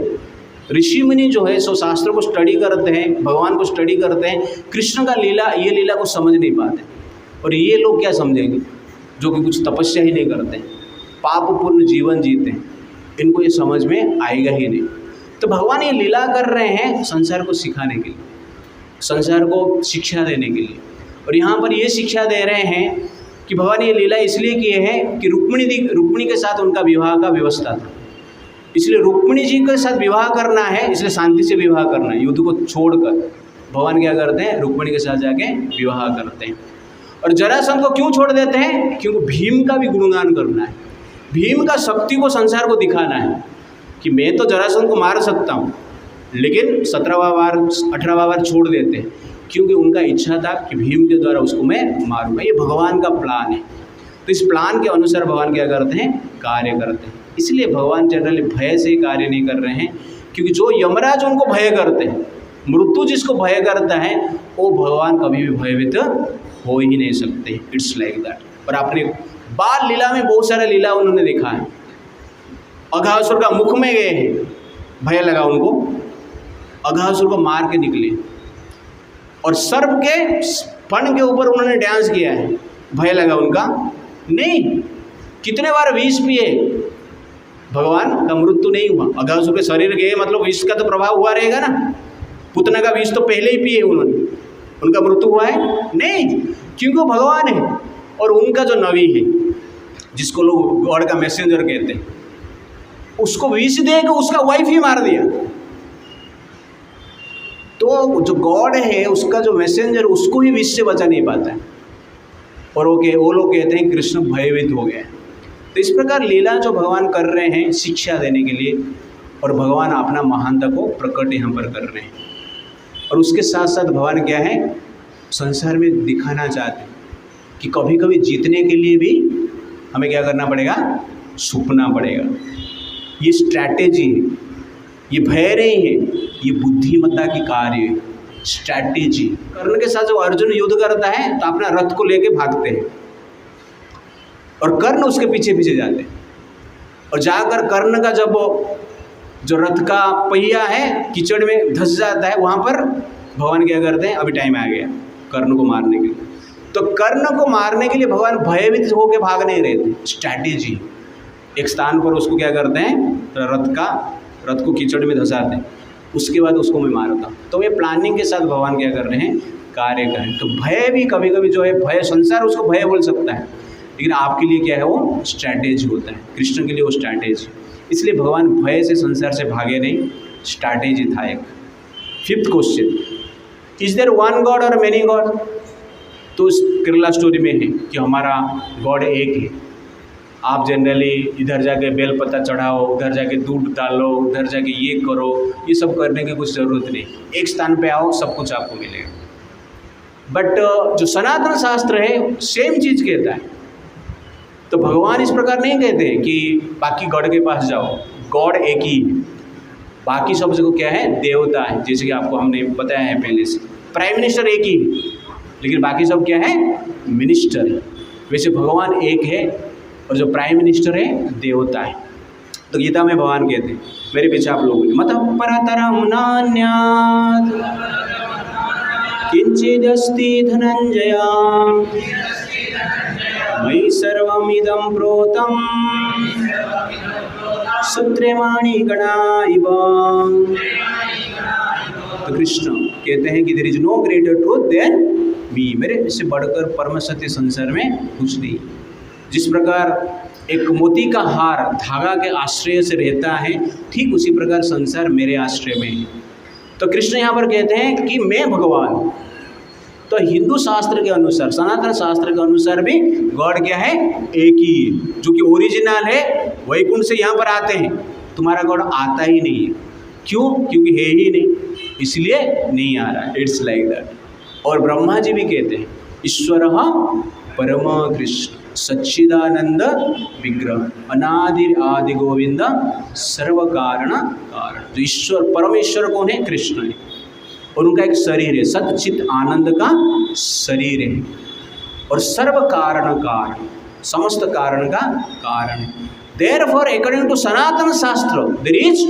ऋषि मुनि जो है, सो शास्त्रों को स्टडी करते हैं, भगवान को स्टडी करते हैं, कृष्ण का लीला, ये लीला को समझ नहीं पाते। और ये लोग क्या समझेंगे जो कि कुछ तपस्या ही नहीं करते, पापपूर्ण जीवन जीते हैं, इनको ये समझ में आएगा ही नहीं। तो भगवान ये लीला कर रहे हैं संसार को सिखाने के लिए, संसार को शिक्षा देने के लिए। और यहाँ पर ये शिक्षा दे रहे हैं कि भगवान ये लीला इसलिए किए हैं कि रुक्मिणी के साथ उनका विवाह का व्यवस्था था, इसलिए रुक्मिणी जी के साथ विवाह करना है, इसलिए शांति से विवाह करना है। युद्ध को छोड़कर भगवान क्या करते हैं? रुक्मिणी के साथ जाके विवाह करते हैं। और जरासंध को क्यों छोड़ देते हैं? क्योंकि भीम का भी गुणगान करना है, भीम का शक्ति को संसार को दिखाना है कि मैं तो जरासंध को मार सकता हूँ, लेकिन 17वां बार 18वां बार छोड़ देते हैं क्योंकि उनका इच्छा था कि भीम के द्वारा उसको मैं मारूंगा। ये भगवान का प्लान है। तो इस प्लान के अनुसार भगवान क्या करते हैं? कार्य करते हैं। इसलिए भगवान जनरली भय से कार्य नहीं कर रहे हैं, क्योंकि जो यमराज उनको भय करते हैं मृत्यु जिसको भय करता है वो भगवान कभी भी भयभीत हो ही नहीं सकते। It's like that. और आपने बाल लीला में बहुत सारा लीला उन्होंने देखा है। अघासुर का मुख में गए हैं, भय लगा उनको, अघासुर को मार के निकले। और सर्प के फण के ऊपर उन्होंने डांस किया है, भय लगा उनका नहीं। कितने बार विष पिए, भगवान का मृत्यु नहीं हुआ। अघासुर के शरीर गए मतलब विष का तो प्रभाव हुआ रहेगा ना। पुतना का विष तो पहले ही पिए उन्होंने, उनका मृत्यु हुआ है नहीं, क्योंकि वो भगवान है। और उनका जो नबी है, जिसको लोग गॉड का मैसेंजर कहते हैं, उसको विष दे के उसका वाइफ ही मार दिया। तो जो गॉड है उसका जो मैसेंजर, उसको ही विष से बचा नहीं पाता है। और वो लोग कहते हैं कृष्ण भयभीत हो गए। तो इस प्रकार लीला जो भगवान कर रहे हैं शिक्षा देने के लिए, और भगवान अपना महानता को प्रकट यहाँ पर कर रहे हैं। और उसके साथ साथ भगवान क्या है, संसार में दिखाना चाहते हैं कि कभी कभी जीतने के लिए भी हमें क्या करना पड़ेगा, छुपना पड़ेगा। ये स्ट्रैटेजी है, ये भय नहीं है, ये बुद्धिमत्ता की कार्य है, स्ट्रैटेजी। कर्ण के साथ जब अर्जुन युद्ध करता है तो अपना रथ को लेके भागते हैं और कर्ण उसके पीछे पीछे जाते हैं। और जाकर कर्ण का जब जो रथ का पहिया है कीचड़ में धंस जाता है, वहाँ पर भगवान क्या करते हैं, अभी टाइम आ गया कर्ण को मारने के लिए। तो कर्ण को मारने के लिए भगवान भयभीत होकर भाग नहीं रहे थे, स्ट्रैटेजी। एक स्थान पर उसको क्या करते हैं, रथ को कीचड़ में धंसाते हैं, उसके बाद उसको मैं मारता हूँ। तो ये प्लानिंग के साथ भगवान क्या कर रहे हैं, कार्य करें। तो भय भी कभी कभी जो है, भय संसार उसको भय बोल सकता है, लेकिन आपके लिए क्या है, वो स्ट्रैटेजी होता है। कृष्ण के लिए वो स्ट्रैटेजी, इसलिए भगवान भय से संसार से भागे नहीं, स्ट्रैटेजी था एक। 5th question, is there one god और मेनी गॉड? तो इस केरला स्टोरी में है कि हमारा गॉड एक है। आप जनरली इधर जाके बेल पत्ता चढ़ाओ, उधर जाके दूध डालो, उधर जाके ये करो, ये सब करने की कुछ ज़रूरत नहीं। एक स्थान पे आओ, सब कुछ आपको मिलेगा। बट जो सनातन शास्त्र है सेम चीज़ कहता है। तो भगवान इस प्रकार नहीं कहते हैं कि बाकी गॉड के पास जाओ, गॉड एक ही है, बाकी सब जगह क्या है, देवता है। जैसे कि आपको हमने बताया है पहले से, प्राइम मिनिस्टर एक ही है, लेकिन बाकी सब क्या है, मिनिस्टर है। वैसे भगवान एक है और जो प्राइम मिनिस्टर है देवता है। तो गीता में भगवान कहते हैं, मेरे पीछे आप लोगों ने, मतः परतरं नान्यात् किंचिदस्ति धनंजय मयि सर्वमिदं प्रोतं सूत्रेमाणि गणा इव। तो कृष्ण कहते हैं कि there is no greater truth than me, मेरे से बढ़कर परम सत्य संसार में कुछ नहीं। जिस प्रकार एक मोती का हार धागा के आश्रय से रहता है, ठीक उसी प्रकार संसार मेरे आश्रय में है। तो कृष्ण यहाँ पर कहते हैं कि मैं भगवान हूँ। तो हिंदू शास्त्र के अनुसार, सनातन शास्त्र के अनुसार भी गॉड क्या है, एक ही है, जो कि ओरिजिनल है। वैकुंठ से यहाँ पर आते हैं, तुम्हारा गॉड आता ही नहीं है। क्यों? क्योंकि है ही नहीं, इसलिए नहीं आ रहा है। It's like that. और ब्रह्मा जी भी कहते हैं, ईश्वर परम कृष्ण सच्चिदानंद विग्रह अनादि आदि गोविंद सर्व कारण कारण। जो ईश्वर, परमेश्वर कौन है, कृष्ण है। और उनका एक शरीर है, सच्चित आनंद का शरीर है। और सर्व कारण कारण, समस्त कारण का कारण है। Therefore according to Sanatan shastra there is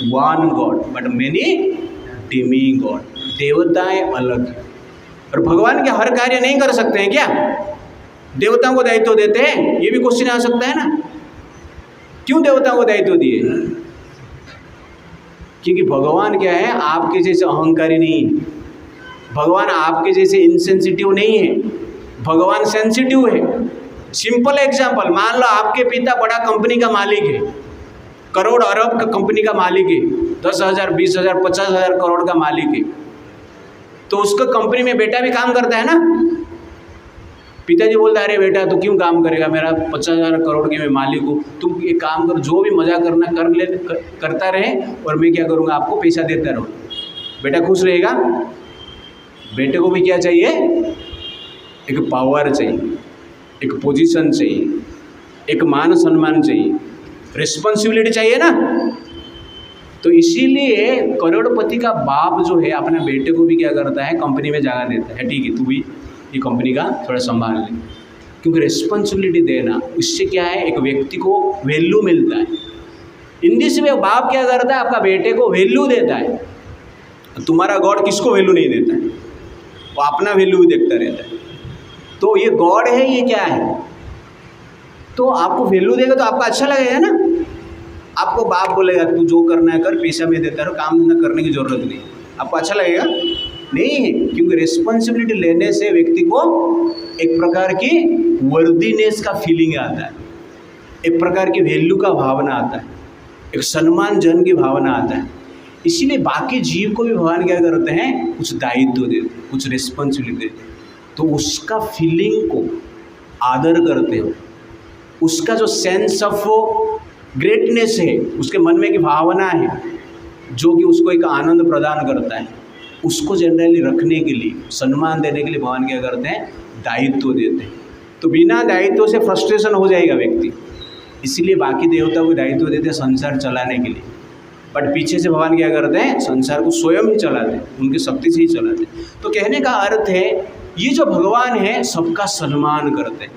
one God but many demigod. देवताएं अलग है और भगवान के हर कार्य नहीं कर सकते हैं क्या? देवताओं को दायित्व देते हैं, ये भी क्वेश्चन आ सकता है ना, क्यों देवताओं को दायित्व दिए? क्योंकि भगवान क्या है, आपके जैसे अहंकारी नहीं है। भगवान आपके जैसे इनसेंसिटिव नहीं है, भगवान सेंसिटिव है। सिंपल एग्जांपल, मान लो आपके पिता बड़ा कंपनी का मालिक है, करोड़ अरब का कंपनी का मालिक है, 10,000 20,000 50,000 करोड़ का मालिक है। तो उसको कंपनी में बेटा भी काम करता है ना। पिताजी बोलता है, अरे बेटा तू क्यों काम करेगा, मेरा 50,000 करोड़ के मैं मालिक हूँ, तुम एक काम करो, जो भी मजा करना करता रहे और मैं क्या करूँगा, आपको पैसा देता रहूँ। बेटा खुश रहेगा। बेटे को भी क्या चाहिए, एक पावर चाहिए, एक पोजीशन चाहिए, एक मान सम्मान चाहिए, रिस्पॉन्सिबिलिटी चाहिए ना। तो इसीलिए करोड़पति का बाप जो है अपने बेटे को भी क्या करता है, कंपनी में जगह देता है, ठीक है तू भी ये कंपनी का थोड़ा संभाल ले, क्योंकि रिस्पॉन्सिबिलिटी देना उससे क्या है, एक व्यक्ति को वैल्यू मिलता है। इन दिस वे बाप क्या करता है, आपका बेटे को वैल्यू देता है। तुम्हारा गॉड किसको वैल्यू नहीं देता है, वो अपना वैल्यू भी देखता रहता है। तो ये गॉड है, ये क्या है, तो आपको वैल्यू देगा तो आपको अच्छा लगेगा ना। आपको बाप बोलेगा तू जो करना है कर, पैसा में देता रहो, काम धंधा करने की जरूरत नहीं, आपको अच्छा लगेगा नहीं है, क्योंकि रिस्पॉन्सिबिलिटी लेने से व्यक्ति को एक प्रकार की वर्दीनेस का फीलिंग आता है, एक प्रकार की वैल्यू का भावना आता है, एक सम्मान जन की भावना आता है। इसीलिए बाकी जीव को भी भगवान क्या करते हैं, कुछ दायित्व देते, कुछ रिस्पॉन्सिबिलिटी देते, तो उसका फीलिंग को आदर करते हो, उसका जो सेंस ऑफ ग्रेटनेस है, उसके मन में की भावना है जो कि उसको एक आनंद प्रदान करता है, उसको जनरली रखने के लिए, सम्मान देने के लिए भगवान क्या करते हैं, दायित्व देते हैं। तो बिना दायित्व से फ्रस्ट्रेशन हो जाएगा व्यक्ति, इसीलिए बाकी देवता को दायित्व देते हैं संसार चलाने के लिए, बट पीछे से भगवान क्या करते हैं, संसार को स्वयं ही चलाते हैं, उनकी शक्ति से ही चलाते हैं। तो कहने का अर्थ है ये जो भगवान है सबका सम्मान करते हैं,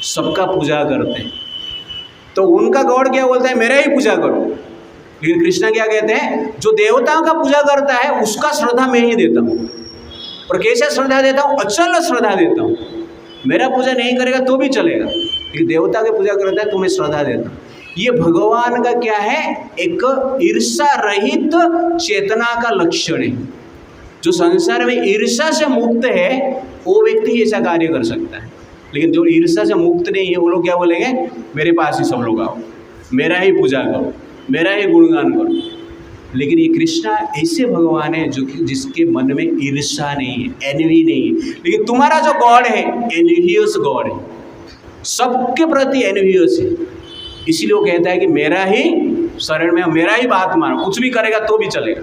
सबका पूजा करते हैं। तो उनका गॉड क्या बोलता है, मेरा ही पूजा करो, लेकिन कृष्णा क्या कहते हैं, जो देवताओं का पूजा करता है उसका श्रद्धा मैं ही देता हूँ। और कैसे श्रद्धा देता हूँ, अचल श्रद्धा देता हूँ। मेरा पूजा नहीं करेगा तो भी चलेगा, लेकिन देवता की पूजा करता है तो मैं श्रद्धा देता हूँ। ये भगवान का क्या है, एक ईर्षा रहित चेतना का लक्षण है। जो संसार में ईर्षा से मुक्त है वो व्यक्ति ऐसा कार्य कर सकता है, लेकिन जो ईर्षा से मुक्त नहीं है वो लोग क्या बोलेंगे, मेरे पास ही सब लोग आओ, मेरा ही पूजा करो, मेरा ही गुणगान करो। लेकिन ये कृष्णा ऐसे भगवान है जो जिसके मन में ईर्षा नहीं है, एनवी नहीं है। लेकिन तुम्हारा जो गॉड है एनवियस गॉड है, सबके प्रति एनवियस है, इसीलिए वो कहता है कि मेरा ही शरण में, मेरा ही बात मानो, कुछ भी करेगा तो भी चलेगा,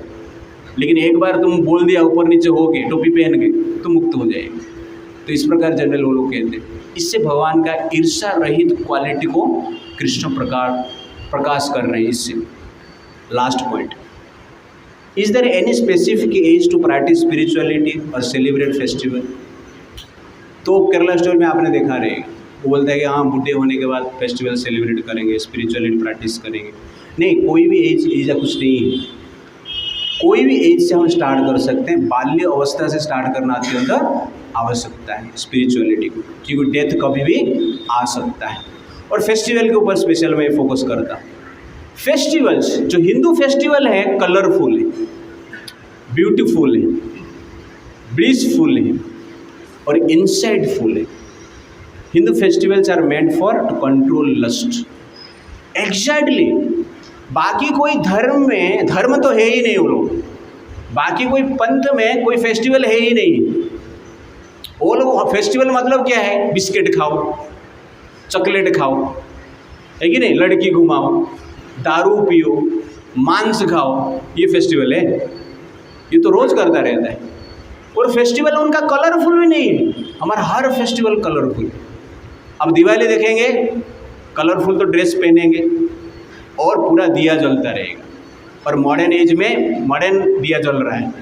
लेकिन एक बार तुम बोल दिया ऊपर नीचे हो के, टोपी पहन के, तो मुक्त हो जाएगा। तो इस प्रकार जनरल वो लोग कहते हैं। इससे भगवान का ईर्षा रहित क्वालिटी को कृष्ण प्रकाश कर रहे हैं। इससे last point, is there any specific age to practice spirituality और सेलिब्रेट फेस्टिवल। तो केरला स्टोरी में आपने देखा रहेगा, वो बोलता है कि हाँ बुढ़े होने के बाद फेस्टिवल सेलिब्रेट करेंगे, स्पिरिचुअलिटी प्रैक्टिस करेंगे। नहीं, कोई भी एज या कुछ नहीं है, कोई भी एज से हम स्टार्ट कर सकते हैं। बाल्य अवस्था से स्टार्ट करना अत्यंत आवश्यकता है स्पिरिचुअलिटी को, क्योंकि डेथ कभी भी आ सकता है। और फेस्टिवल के ऊपर स्पेशल मैं फोकस करता हूँ। फेस्टिवल्स, जो हिंदू फेस्टिवल है, कलरफुल है, ब्यूटीफुल है, ब्लिसफुल है और इंसाइटफुल है। Hindu festivals are made for to control lust. Exactly, बाकी कोई धर्म तो है ही नहीं वो लोग, बाकी कोई पंथ में कोई फेस्टिवल है ही नहीं। वो लोग फेस्टिवल मतलब क्या है, बिस्किट खाओ, चॉकलेट खाओ, है कि नहीं, लड़की घुमाओ, दारू पियो, मांस खाओ, ये फेस्टिवल है। ये तो रोज करता रहता है। और फेस्टिवल उनका कलरफुल भी नहीं है, हमारा हर फेस्टिवल कलरफुल है। अब दिवाली देखेंगे, कलरफुल तो ड्रेस पहनेंगे और पूरा दिया जलता रहेगा। और मॉडर्न एज में मॉडर्न दिया जल रहा है,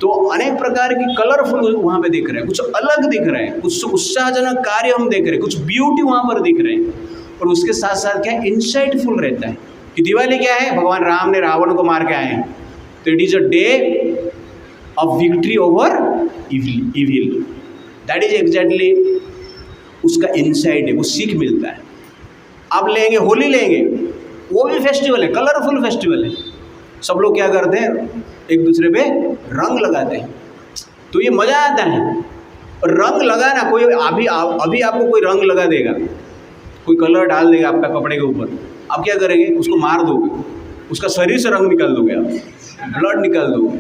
तो अनेक प्रकार की कलरफुल वहाँ पे दिख रहे हैं, कुछ अलग दिख रहे हैं, कुछ उत्साहजनक कार्य हम देख रहे हैं, कुछ ब्यूटी वहाँ पर दिख रहे हैं। और उसके साथ साथ क्या इंसाइटफुल रहता है कि दिवाली क्या है, भगवान राम ने रावण को मार के आए हैं, तो it is a day of victory over evil. That is exactly उसका इंसाइट है, वो सीख मिलता है। अब लेंगे होली, लेंगे, वो भी फेस्टिवल है, कलरफुल फेस्टिवल है। सब लोग क्या करते हैं, एक दूसरे पे रंग लगाते हैं, तो ये मज़ा आता है। और रंग लगाना, कोई अभी आपको कोई रंग लगा देगा, कोई कलर डाल देगा आपका कपड़े के ऊपर, आप क्या करेंगे, उसको मार दोगे, उसका शरीर से रंग निकाल दोगे, आप ब्लड निकाल दोगे,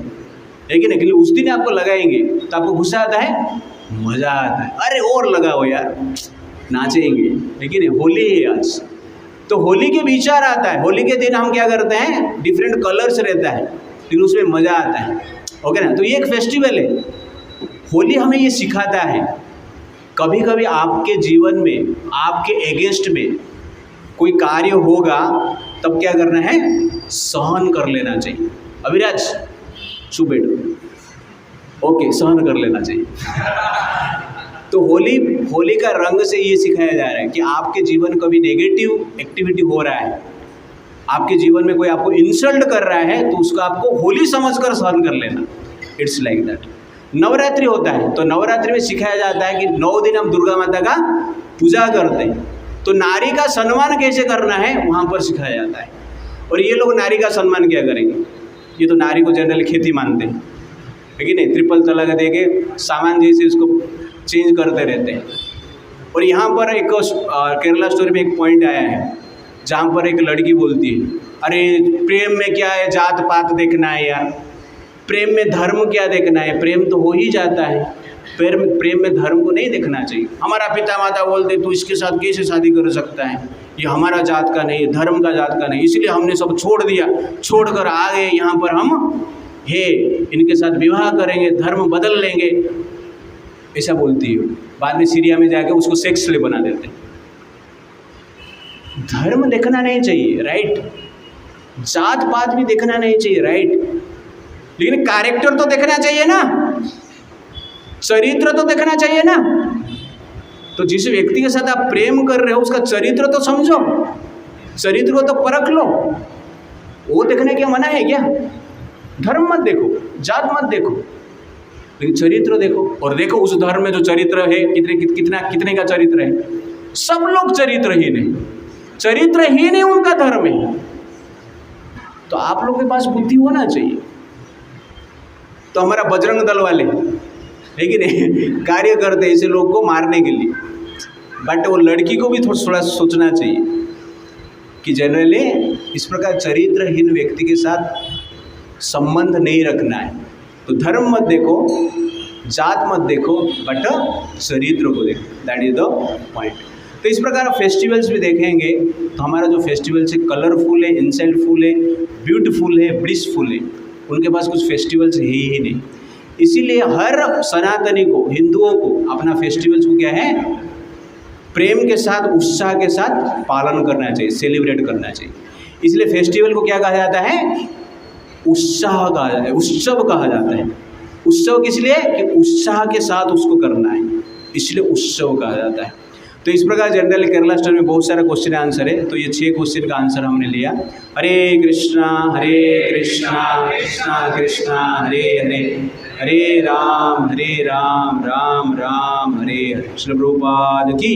लेकिन उस दिन आपको लगाएंगे तो आपको गुस्सा आता है, मज़ा आता है, अरे और लगाओ यार, नाचेंगे। लेकिन होली है आज, तो होली के विचार आता है। होली के दिन हम क्या करते हैं, डिफरेंट कलर्स रहता है, लेकिन उसमें मज़ा आता है, ओके ना। तो ये एक फेस्टिवल है। होली हमें ये सिखाता है, कभी कभी आपके जीवन में आपके एगेंस्ट में कोई कार्य होगा तब क्या करना है, सहन कर लेना चाहिए। अभिराज चुप बैठो, ओके, सहन कर लेना चाहिए। तो होली का रंग से ये सिखाया जा रहा है कि आपके जीवन कभी नेगेटिव एक्टिविटी हो रहा है, आपके जीवन में कोई आपको इंसल्ट कर रहा है, तो उसको आपको होली समझकर सहन कर लेना। It's like that. नवरात्रि होता है तो नवरात्रि में सिखाया जाता है कि 9 दिन हम दुर्गा माता का पूजा करते हैं, तो नारी का सम्मान कैसे करना है वहाँ पर सिखाया जाता है। और ये लोग नारी का सम्मान क्या करेंगे, ये तो नारी को जनरली खेती मानते हैं, है कि नहीं, ट्रिपल तलाक दे के सामान जैसे उसको चेंज करते रहते हैं। और यहाँ पर एक केरला स्टोरी में एक पॉइंट आया है जहाँ पर एक लड़की बोलती है, अरे प्रेम में क्या है, जात पात देखना है यार, प्रेम में धर्म क्या देखना है, प्रेम तो हो ही जाता है, प्रेम में धर्म को नहीं देखना चाहिए। हमारा पिता माता बोलते तू इसके साथ कैसे शादी कर सकता है, ये हमारा जात का नहीं, धर्म का जात का नहीं, इसलिए हमने सब छोड़ दिया, छोड़कर आ गए यहाँ पर हम है, इनके साथ विवाह करेंगे, धर्म बदल लेंगे, ऐसा बोलती है। बाद में सीरिया में जाके उसको सेक्स स्लेव बना देते हैं। धर्म देखना नहीं चाहिए, राइट, जात पात भी देखना नहीं चाहिए, राइट, लेकिन कैरेक्टर तो देखना चाहिए ना, चरित्र तो देखना चाहिए ना। तो जिस व्यक्ति के साथ आप प्रेम कर रहे हो उसका चरित्र तो समझो, चरित्र को तो परख लो, वो देखने क्या मना है क्या? धर्म मत देखो, जात मत देखो, लेकिन चरित्र देखो। और देखो उस धर्म में जो चरित्र है, कितने का चरित्र है, सब लोग चरित्रहीन है, चरित्रहीन है उनका धर्म है। तो आप लोग के पास बुद्धि होना चाहिए। तो हमारा बजरंग दल वाले है कि नहीं, कार्य करते ऐसे लोग को मारने के लिए, बट वो लड़की को भी थोड़ा सोचना चाहिए कि जनरली इस प्रकार चरित्रहीन व्यक्ति के साथ संबंध नहीं रखना है। तो धर्म मत देखो, जात मत देखो, बट चरित्र को देखो, दैट इज द पॉइंट। तो इस प्रकार फेस्टिवल्स भी देखेंगे तो हमारा जो फेस्टिवल्स है कलरफुल है, इंसाइटफुल है, ब्यूटीफुल है, ब्लिसफुल है, उनके पास कुछ फेस्टिवल्स है ही नहीं। इसीलिए हर सनातनी को, हिंदुओं को अपना फेस्टिवल्स को क्या है, प्रेम के साथ, उत्साह के साथ पालन करना चाहिए, सेलिब्रेट करना चाहिए। इसलिए फेस्टिवल को क्या कहा जाता है, उत्साह कहा जाता है, उत्सव कहा जाता है। उत्सव किस लिए, कि उत्साह के साथ उसको करना है, इसलिए उत्सव कहा जाता है। तो इस प्रकार जनरली केरला स्टोरी में बहुत सारा क्वेश्चन आंसर है, तो ये 6 क्वेश्चन का आंसर हमने लिया। हरे कृष्णा कृष्णा कृष्णा हरे हरे, हरे राम राम राम हरे हरे। श्री प्रभुपाद की